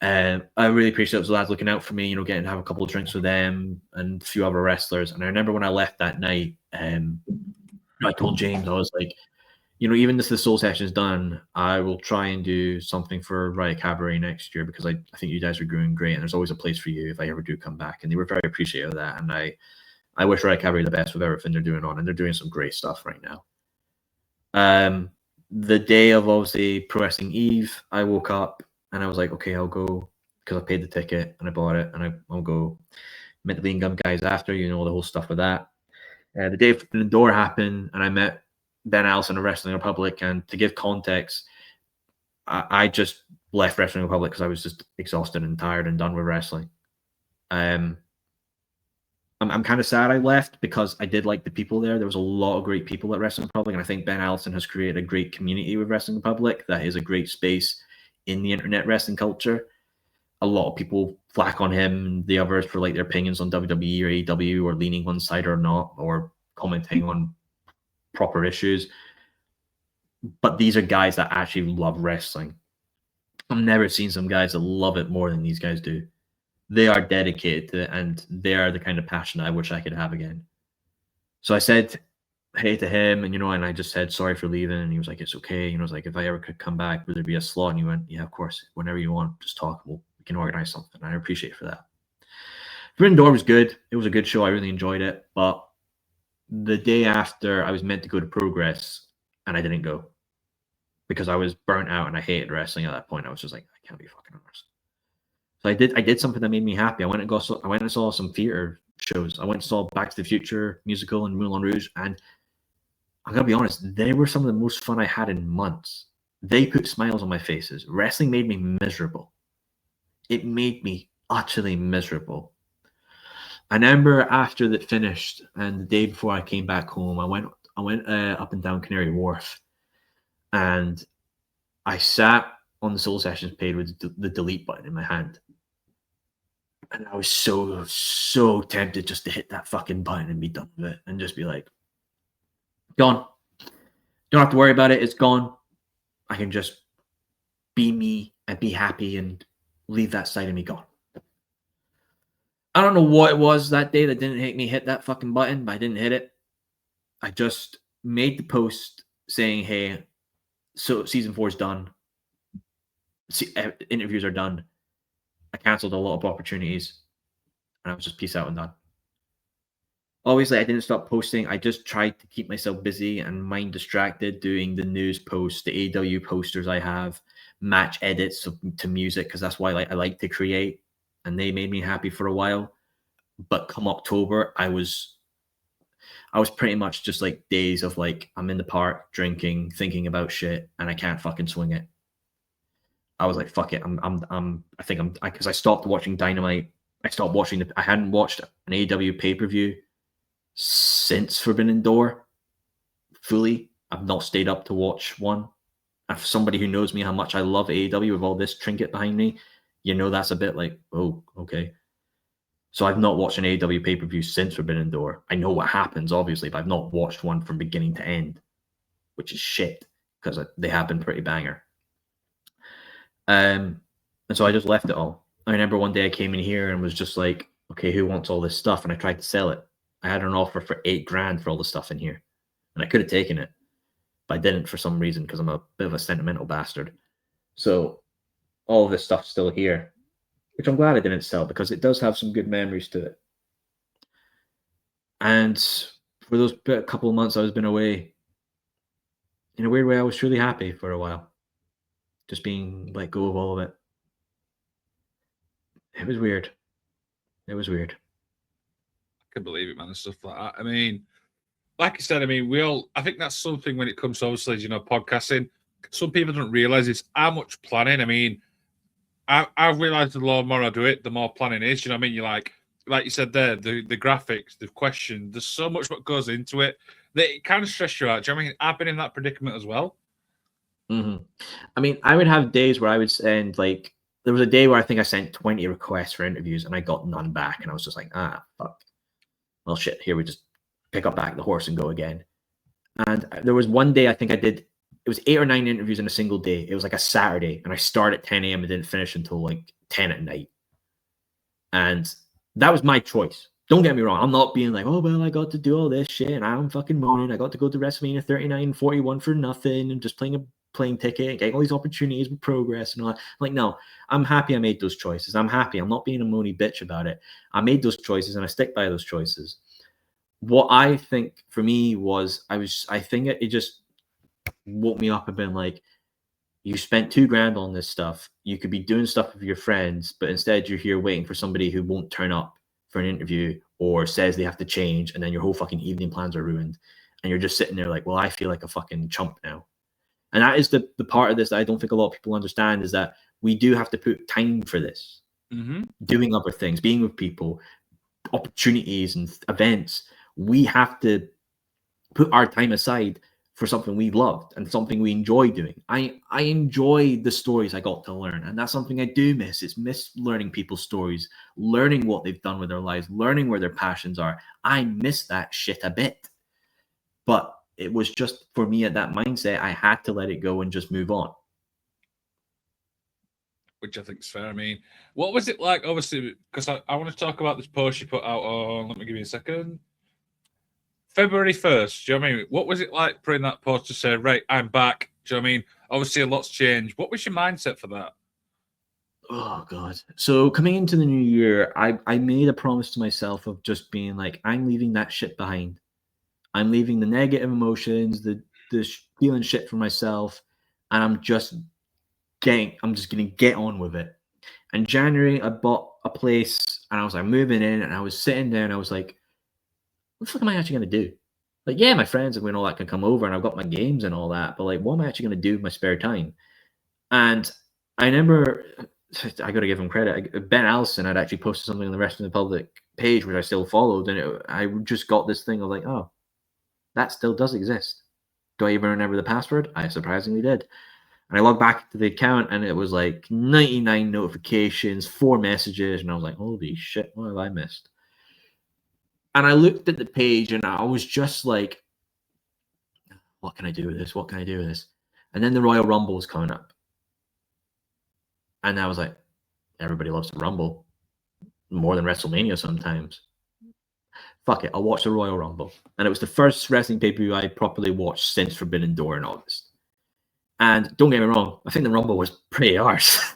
S2: I really appreciate those lads looking out for me, getting to have a couple of drinks with them and a few other wrestlers. And I remember when I left that night, I told James, I was like, even if the Soul Session is done, I will try and do something for Riot Cabaret next year, because I think you guys are doing great, and there's always a place for you if I ever do come back. And they were very appreciative of that. And I wish Riot Cabaret the best with everything they're doing on, and they're doing some great stuff right now. The day of obviously Pro Wrestling Eve, I woke up and I was like, okay, I'll go, because I paid the ticket and I bought it, and I'll go. Met the Lean Gum guys after, the whole stuff with that. The day of the door happened, and I met Ben Allison of Wrestling Republic. And to give context, I just left Wrestling Republic because I was just exhausted and tired and done with wrestling. I'm kind of sad I left, because I did like the people there. There was a lot of great people at Wrestling Republic, and I think Ben Allison has created a great community with Wrestling Republic that is a great space. in the internet wrestling culture. A lot of people flack on him and the others for like their opinions on WWE or AEW, or leaning one side or not, or commenting on proper issues. But these are guys that actually love wrestling. I've never seen some guys that love it more than these guys do. They are dedicated to it, and they are the kind of passion I wish I could have again. So I said hey to him, and and I just said sorry for leaving, and he was like, it's okay. I was like, if I ever could come back, would there be a slot? And he went, yeah, of course, whenever you want, just talk. We can organize something. I appreciate for that. Forbidden Door was good. It was a good show. I really enjoyed it. But the day after, I was meant to go to Progress, and I didn't go because I was burnt out and I hated wrestling at that point. I was just like, I can't be fucking on wrestling. So I did something that made me happy. I went and saw some theater shows. I went and saw Back to the Future musical and Moulin Rouge, and I'm gonna be honest, they were some of the most fun I had in months. They put smiles on my faces. Wrestling made me miserable. It made me utterly miserable. I remember after that finished, and the day before I came back home, I went up and down Canary Wharf, and I sat on the Soul Sessions page with the delete button in my hand. And I was so tempted just to hit that fucking button and be done with it and just be like, gone. Don't have to worry about it. It's gone. I can just be me and be happy and leave that side of me gone. I don't know what it was that day that didn't make me hit that fucking button, but I didn't hit it. I just made the post saying, hey, so season 4 is done. Interviews are done. I canceled a lot of opportunities, and I was just peace out and done. Obviously, I didn't stop posting. I just tried to keep myself busy and mind distracted doing the news posts, the AEW posters I have, match edits to music, because that's why I like to create, and they made me happy for a while. But come October, I was pretty much just like days of like, I'm in the park drinking, thinking about shit, and I can't fucking swing it. I was like, fuck it. Because I stopped watching Dynamite. I hadn't watched an AEW pay-per-view since Forbidden Door fully. I've not stayed up to watch one. And for somebody who knows me how much I love AEW with all this trinket behind me, that's a bit like, oh, okay. So I've not watched an AEW pay-per-view since Forbidden Door. I know what happens, obviously, but I've not watched one from beginning to end, which is shit because they have been pretty banger. And so I just left it all. I remember one day I came in here and was just like, okay, who wants all this stuff? And I tried to sell it. I had an offer for $8,000 for all the stuff in here, and I could have taken it, but I didn't for some reason because I'm a bit of a sentimental bastard. So all of this stuff's still here, which I'm glad I didn't sell because it does have some good memories to it. And for those couple of months I was been away, in a weird way, I was truly happy for a while. Just being let go of all of it. It was weird. I
S1: can believe it, man, and stuff like that. I mean, like I said, I think that's something when it comes to, obviously, podcasting, some people don't realize is how much planning. I mean, I've realized the more I do it, the more planning is. You know what I mean? You're like you said there, the graphics, the question, there's so much what goes into it that it kind of stress you out. Do you know what I mean? I've been in that predicament as well.
S2: Mm-hmm. I mean, I would have days where I would send, like, there was a day where I think I sent 20 requests for interviews and I got none back. And I was just like, fuck. Well, shit, here we just pick up back the horse and go again. And there was one day I think I did, it was 8 or 9 interviews in a single day. It was like a Saturday, and I started at 10 a.m. and didn't finish until like 10 at night. And that was my choice. Don't get me wrong. I'm not being like, oh, well, I got to do all this shit and I'm fucking moaning. I got to go to WrestleMania 39, 41 for nothing and just playing a plane ticket and getting all these opportunities with Progress and all that. I'm like, no, I'm happy I made those choices. I'm happy. I'm not being a moany bitch about it. I made those choices and I stick by those choices. What I think for me was, I think it just woke me up and been like, you spent $2,000 on this stuff. You could be doing stuff with your friends, but instead you're here waiting for somebody who won't turn up for an interview or says they have to change, and then your whole fucking evening plans are ruined. And you're just sitting there like, well, I feel like a fucking chump now. And that is the part of this that I don't think a lot of people understand, is that we do have to put time for this.
S1: Mm-hmm.
S2: Doing other things, being with people, opportunities and events. We have to put our time aside for something we loved and something we enjoy doing. I enjoy the stories I got to learn, and that's something I do miss. It's miss learning people's stories, learning what they've done with their lives, learning where their passions are. I miss that shit a bit. But it was just, for me at that mindset, I had to let it go and just move on.
S1: Which I think is fair. I mean, what was it like? Obviously, because I want to talk about this post you put out on, let me give you a second, February 1st. Do you know what I mean? What was it like putting that post to say, right, I'm back? Do you know what I mean? Obviously, a lot's changed. What was your mindset for that?
S2: Oh, God. So coming into the new year, I made a promise to myself of just being like, I'm leaving that shit behind. I'm leaving the negative emotions, the feeling shit for myself, and I'm just going to get on with it. In January, I bought a place and I was like moving in, and I was sitting there and I was like, what the fuck am I actually going to do? Like, yeah, my friends and all that can come over and I've got my games and all that, but like, what am I actually going to do with my spare time? And I remember, I got to give him credit. Ben Allison had actually posted something on the Rest of the Public page, which I still followed, and I just got this thing of like, oh, that still does exist. Do I even remember the password? I surprisingly did. And I logged back to the account and it was like 99 notifications, 4 messages, and I was like, holy shit, what have I missed? And I looked at the page and I was just like, what can I do with this? What can I do with this? And then the Royal Rumble was coming up. And I was like, everybody loves the Rumble more than WrestleMania sometimes. Fuck it, I'll watch the Royal Rumble. And it was the first wrestling pay-per-view I properly watched since Forbidden Door in August. And don't get me wrong, I think the Rumble was pretty arse.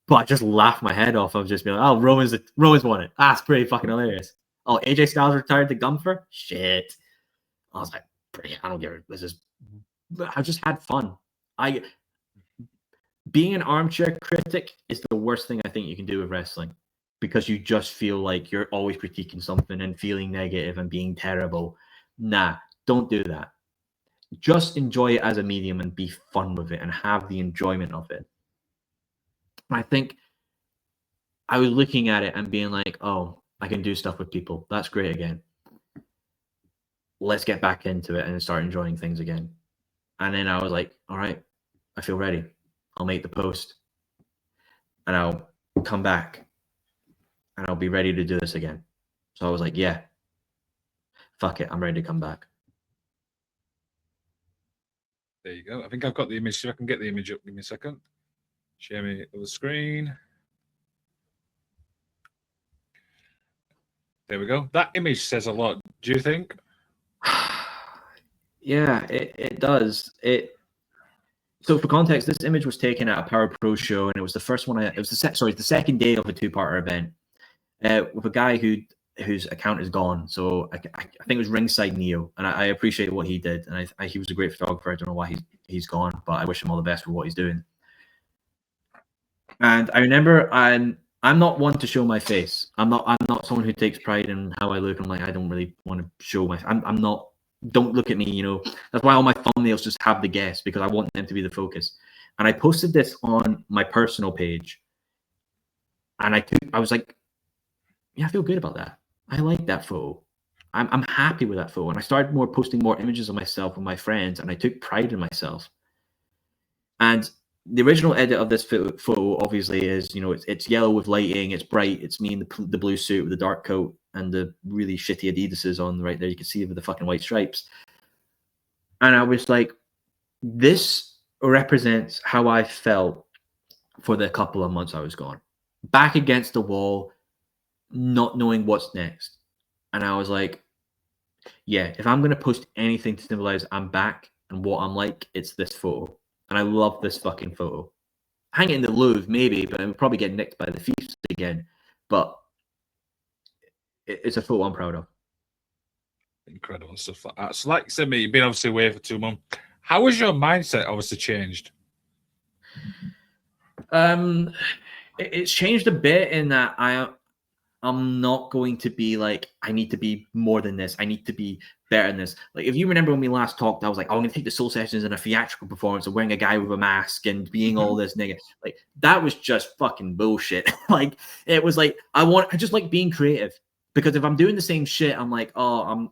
S2: But I just laughed my head off. I was just being like, oh, Roman's won it. That's pretty fucking hilarious. Oh, AJ Styles retired to Gunther? Shit. I was like, I don't care. I just had fun. Being an armchair critic is the worst thing I think you can do with wrestling, because you just feel like you're always critiquing something and feeling negative and being terrible. Nah, don't do that. Just enjoy it as a medium and be fun with it and have the enjoyment of it. I think I was looking at it and being like, oh, I can do stuff with people. That's great again. Let's get back into it and start enjoying things again. And then I was like, all right, I feel ready. I'll make the post and I'll come back and I'll be ready to do this again. So I was like, yeah, fuck it. I'm ready to come back.
S1: There you go. I think I've got the image. See if I can get the image up. Give me a second. Share me the screen. There we go. That image says a lot. Do you think?
S2: Yeah, it does. So for context, this image was taken at a Power Pro show, and it was the first one. It was the second day of a 2-parter event with a guy whose account is gone. So I think it was Ringside Neo, and I appreciate what he did, and he was a great photographer. I don't know why he's gone, but I wish him all the best for what he's doing. And I remember I'm not one to show my face. I'm not someone who takes pride in how I look. I'm like, I don't really want to show my. I'm not. Don't look at me. That's why all my thumbnails just have the guest, because I want them to be the focus. And I posted this on my personal page, and I was like, yeah, I feel good about that. I like that photo. I'm happy with that photo. And I started posting more images of myself with my friends, and I took pride in myself. And the original edit of this photo obviously is, it's yellow with lighting, it's bright, it's me in the blue suit with the dark coat and the really shitty Adidas's on right there. You can see with the fucking white stripes. And I was like, this represents how I felt for the couple of months I was gone. Back against the wall, not knowing what's next. And I was like, yeah, if I'm going to post anything to symbolize I'm back and what I'm like, it's this photo. And I love this fucking photo. Hang it in the Louvre, maybe, but it would probably get nicked by the thieves again. But it's a photo I'm proud of.
S1: Incredible stuff like that. So, like I said, mate, you've been obviously away for 2 months. How has your mindset obviously changed?
S2: It's changed a bit in that I'm not going to be like, I need to be more than this. I need to be better than this. Like, if you remember when we last talked, I was like, oh, I'm going to take the Soul Sessions in a theatrical performance of wearing a guy with a mask and being all this nigga. Like, that was just fucking bullshit. Like, it was like, I just like being creative, because if I'm doing the same shit, I'm like, oh,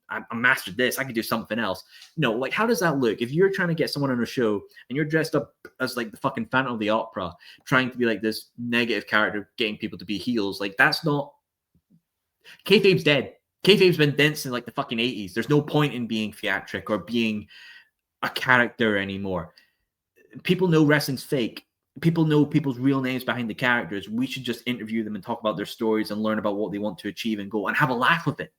S2: I mastered this. I could do something else. No, like, how does that look? If you're trying to get someone on a show and you're dressed up as like the fucking Phantom of the Opera, trying to be like this negative character, getting people to be heels, like, that's not. Kayfabe's dead. Kayfabe's been dead since like the fucking 80s. There's no point in being theatric or being a character anymore. People know wrestling's fake. People know people's real names behind the characters. We should just interview them and talk about their stories and learn about what they want to achieve and go and have a laugh with it.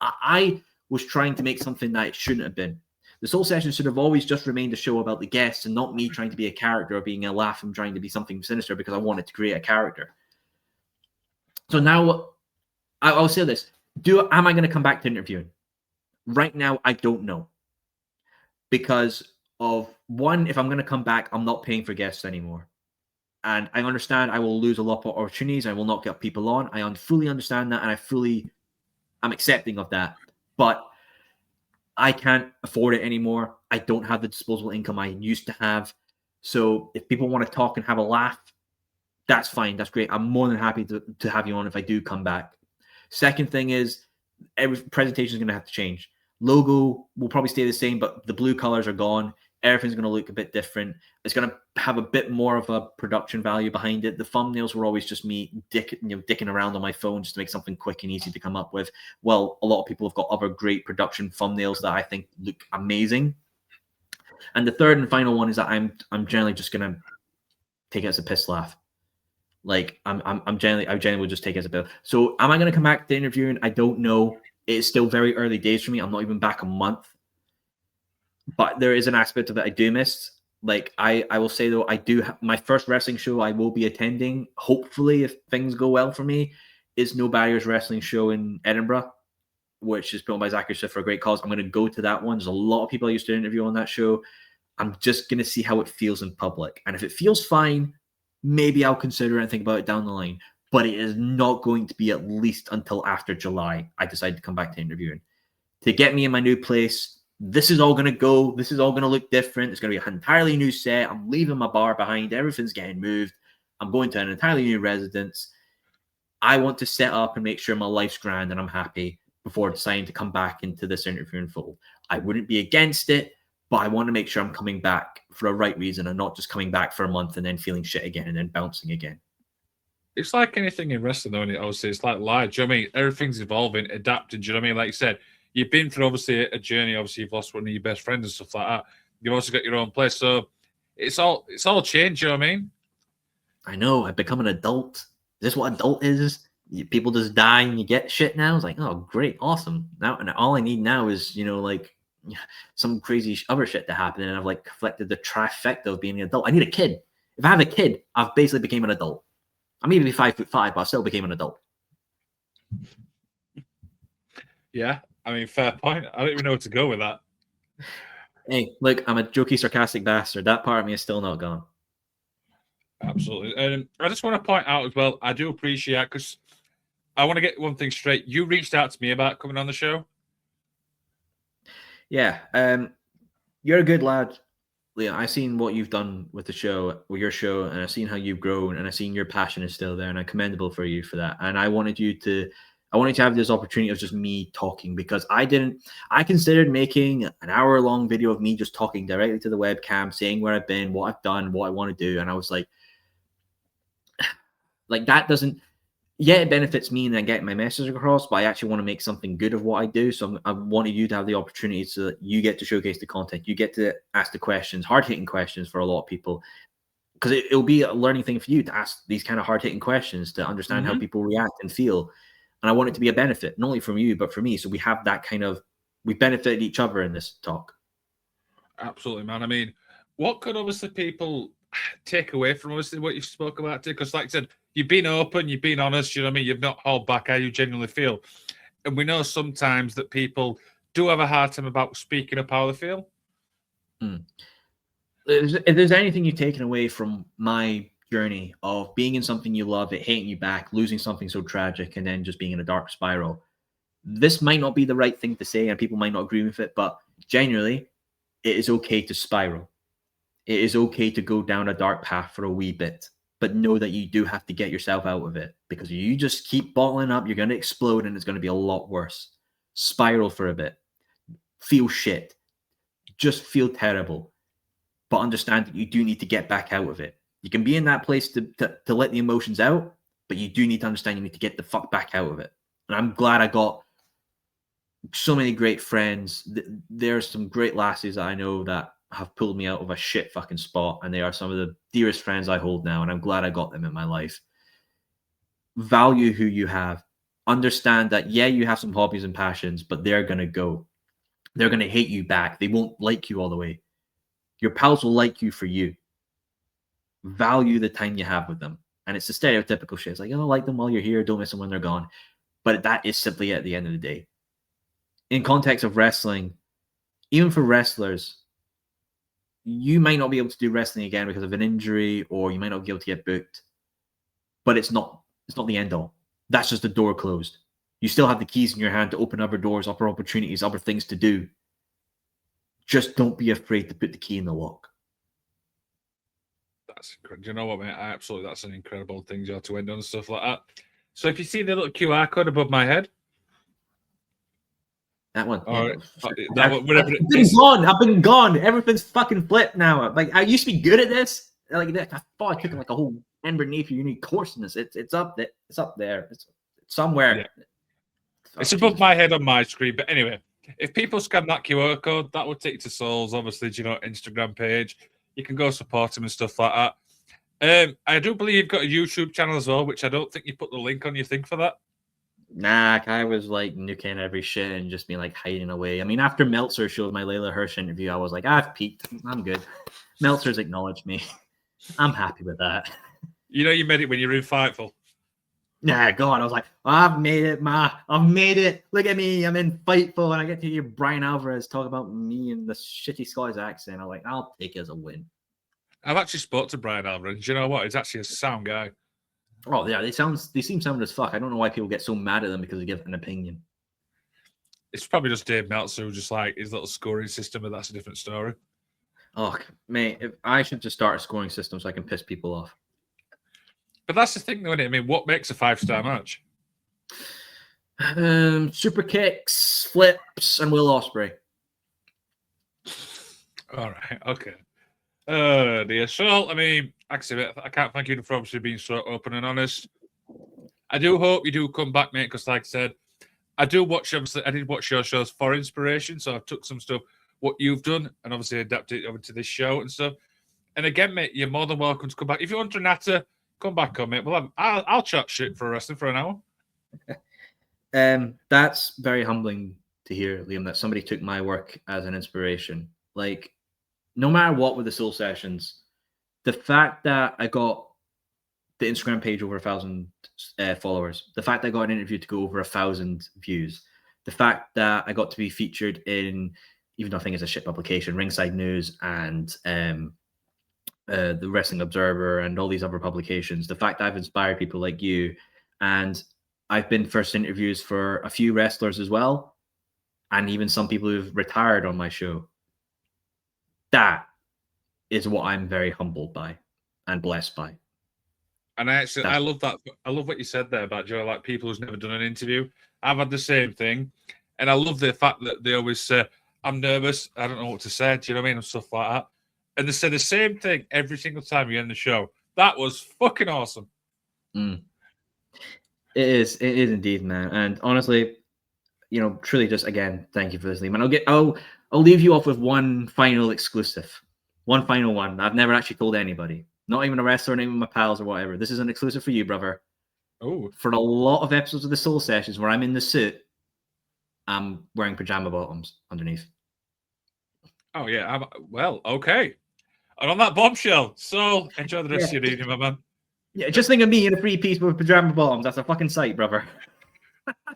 S2: I was trying to make something that it shouldn't have been. The Soul Session should have always just remained a show about the guests and not me trying to be a character or being a laugh and trying to be something sinister because I wanted to create a character. So now I'll say this. Am I going to come back to interviewing? Right now, I don't know. Because of one, if I'm going to come back, I'm not paying for guests anymore. And I understand I will lose a lot of opportunities. I will not get people on. I fully understand that. And I'm accepting of that. But I can't afford it anymore. I don't have the disposable income I used to have. So if people want to talk and have a laugh, that's fine. That's great. I'm more than happy to have you on if I do come back. Second thing is, every presentation is going to have to change. Logo will probably stay the same, but the blue colors are gone. Everything's going to look a bit different. It's going to have a bit more of a production value behind it. The thumbnails were always just me dicking around on my phone just to make something quick and easy to come up with. Well, a lot of people have got other great production thumbnails that I think look amazing. And the third and final one is that I'm generally just going to take it as a piss laugh. Like, I generally will just take it as a pill. So am I going to come back to interviewing? I don't know. It's still very early days for me. I'm not even back a month. But there is an aspect of it I do miss. Like, I will say, though, I do have my first wrestling show I will be attending, hopefully, if things go well for me, is No Barriers Wrestling Show in Edinburgh, which is put on by Zachary Swift for a great cause. I'm going to go to that one. There's a lot of people I used to interview on that show. I'm just going to see how it feels in public. And if it feels fine, maybe I'll consider it and think about it down the line. But it is not going to be at least until after July I decide to come back to interviewing. To get me in my new place, this is all going to go. This is all going to look different. It's going to be an entirely new set. I'm leaving my bar behind. Everything's getting moved. I'm going to an entirely new residence. I want to set up and make sure my life's grand and I'm happy before deciding to come back into this interviewing fold. I wouldn't be against it, but I want to make sure I'm coming back for a right reason and not just coming back for a month and then feeling shit again and then bouncing again.
S1: It's like anything in wrestling, though, and obviously it's like life. Do you know what I mean? Everything's evolving, adapting. Do you know what I mean? Like you said, you've been through obviously a journey. Obviously, you've lost one of your best friends and stuff like that. You've also got your own place, so it's all changed. You know what I mean?
S2: I know. I've become an adult. Is this what adult is? People just die and you get shit now. It's like, oh, great, awesome. Now, and all I need now is, like, some crazy other shit to happen, and I've like collected the trifecta of being an adult. I need a kid. If I have a kid, I've basically became an adult. I may be 5'5", but I still became an adult.
S1: Yeah, I mean, fair point. I don't even know where to go with that.
S2: Hey, look, I'm a jokey, sarcastic bastard. That part of me is still not gone.
S1: Absolutely. And I just want to point out as well, I do appreciate, because I want to get one thing straight. You reached out to me about coming on the show.
S2: Yeah, you're a good lad, Liam. I've seen what you've done with the show, with your show, and I've seen how you've grown, and I've seen your passion is still there, and I'm commendable for you for that. And I wanted to have this opportunity of just me talking, because I considered making an hour-long video of me just talking directly to the webcam, saying where I've been, what I've done, what I want to do, and I was like that doesn't. Yeah, it benefits me and I get my message across, but I actually want to make something good of what I do. So I wanted you to have the opportunity so that you get to showcase the content. You get to ask the questions, hard-hitting questions for a lot of people. Because it'll be a learning thing for you to ask these kind of hard-hitting questions to understand how people react and feel. And I want it to be a benefit, not only from you, but for me. So we have that we benefit each other in this talk.
S1: Absolutely, man. I mean, what could obviously people take away from obviously what you spoke about? Because like I said, you've been open, you've been honest, you know what I mean? You've not held back how you genuinely feel. And we know sometimes that people do have a hard time about speaking up how they feel.
S2: If there's anything you've taken away from my journey of being in something you love, it hating you back, losing something so tragic, and then just being in a dark spiral, this might not be the right thing to say, and people might not agree with it, but genuinely, it is okay to spiral. It is okay to go down a dark path for a wee bit, but know that you do have to get yourself out of it, because you just keep bottling up, you're going to explode, and it's going to be a lot worse. spiral for a bit, feel shit, just feel terrible, but understand that you do need to get back out of it. You can be in that place to let the emotions out, but you do need to understand you need to get the fuck back out of it. And I'm glad I got so many great friends. There's some great lassies that I know that have pulled me out of a shit fucking spot, and they are some of the dearest friends I hold now, and I'm glad I got them in my life. Value who you have. Understand that, yeah, you have some hobbies and passions, but they're going to go. They're going to hate you back. They won't like you all the way. Your pals will like you for you. Value the time you have with them. And it's the stereotypical shit. It's like, oh, like them while you're here, don't miss them when they're gone. But that is simply at the end of the day. In context of wrestling, even for wrestlers, you might not be able to do wrestling again because of an injury, or you might not be able to get booked. But it's not the end all. That's just the door closed. You still have the keys in your hand to open other doors, other opportunities, other things to do. Just don't be afraid to put the key in the lock.
S1: That's incredible. Do you know what, mate? That's an incredible thing to end on, stuff like that. So if you see the little QR code above my head,
S2: that one.
S1: All right.
S2: I've been gone. Everything's fucking flipped now. Like, I used to be good at this. Like, I thought I took like a whole Ember Napier unique course in this. It's up there. It's up there. It's somewhere.
S1: Yeah. It's above my head on my screen. But anyway, if people scan that QR code, that would take you to Soul's, obviously, Instagram page. You can go support him and stuff like that. I do believe you've got a YouTube channel as well, which I don't think you put the link on your thing for that.
S2: Nah, I was like nuking every shit and just being like hiding away. I mean, after Meltzer showed my Layla Hirsch interview, I was like, I've peaked. I'm good. Meltzer's acknowledged me. I'm happy with that.
S1: You made it when you're in Fightful.
S2: Nah, go on. I was like, I've made it, ma. I've made it. Look at me. I'm in Fightful, and I get to hear Brian Alvarez talk about me in the shitty Scottish accent. I'm like, I'll take it as a win.
S1: I've actually spoke to Brian Alvarez. Do you know what? He's actually a sound guy.
S2: Oh, yeah. They seem sound as fuck. I don't know why people get so mad at them because they give an opinion.
S1: It's probably just Dave Meltzer who just like his little scoring system, but that's a different story.
S2: Oh, mate, I should just start a scoring system so I can piss people off.
S1: But that's the thing, though, isn't it? I mean, what makes a 5-star match?
S2: Super kicks, flips, and Will Ospreay.
S1: All right, okay. Dear. So, I mean, actually, I can't thank you for obviously being so open and honest. I do hope you do come back, mate, because like I said, I did watch your shows for inspiration, so I took some stuff, what you've done, and obviously adapted it over to this show and stuff. And again, mate, you're more than welcome to come back. If you want to natter, come back on, mate. Well, I'll chat shit for wrestling for an hour.
S2: That's very humbling to hear, Liam, that somebody took my work as an inspiration. Like, no matter what with the Soul Sessions, the fact that I got the Instagram page over 1,000 followers, the fact that I got an interview to go over 1,000 views, the fact that I got to be featured in, even though I think it's a shit publication, Ringside News and the Wrestling Observer and all these other publications, the fact that I've inspired people like you, and I've been first interviews for a few wrestlers as well, and even some people who've retired on my show. That is what I'm very humbled by and blessed by.
S1: And I love that. I love what you said there about like people who's never done an interview. I've had the same thing, and I love the fact that they always say, "I'm nervous. I don't know what to say." Do you know what I mean? And stuff like that. And they say the same thing every single time you end the show. That was fucking awesome.
S2: It is indeed, man. And honestly, truly, just again, thank you for this, Liam. And I'll leave you off with one final exclusive, one final one. I've never actually told anybody, not even a wrestler, not even my pals or whatever. This is an exclusive for you, brother.
S1: Oh,
S2: for a lot of episodes of the Soul Sessions where I'm in the suit, I'm wearing pajama bottoms underneath.
S1: Oh yeah. Well, okay. And on that bombshell, so enjoy the rest of your evening, my man.
S2: Yeah, just think of me in a 3-piece with pajama bottoms. That's a fucking sight, brother.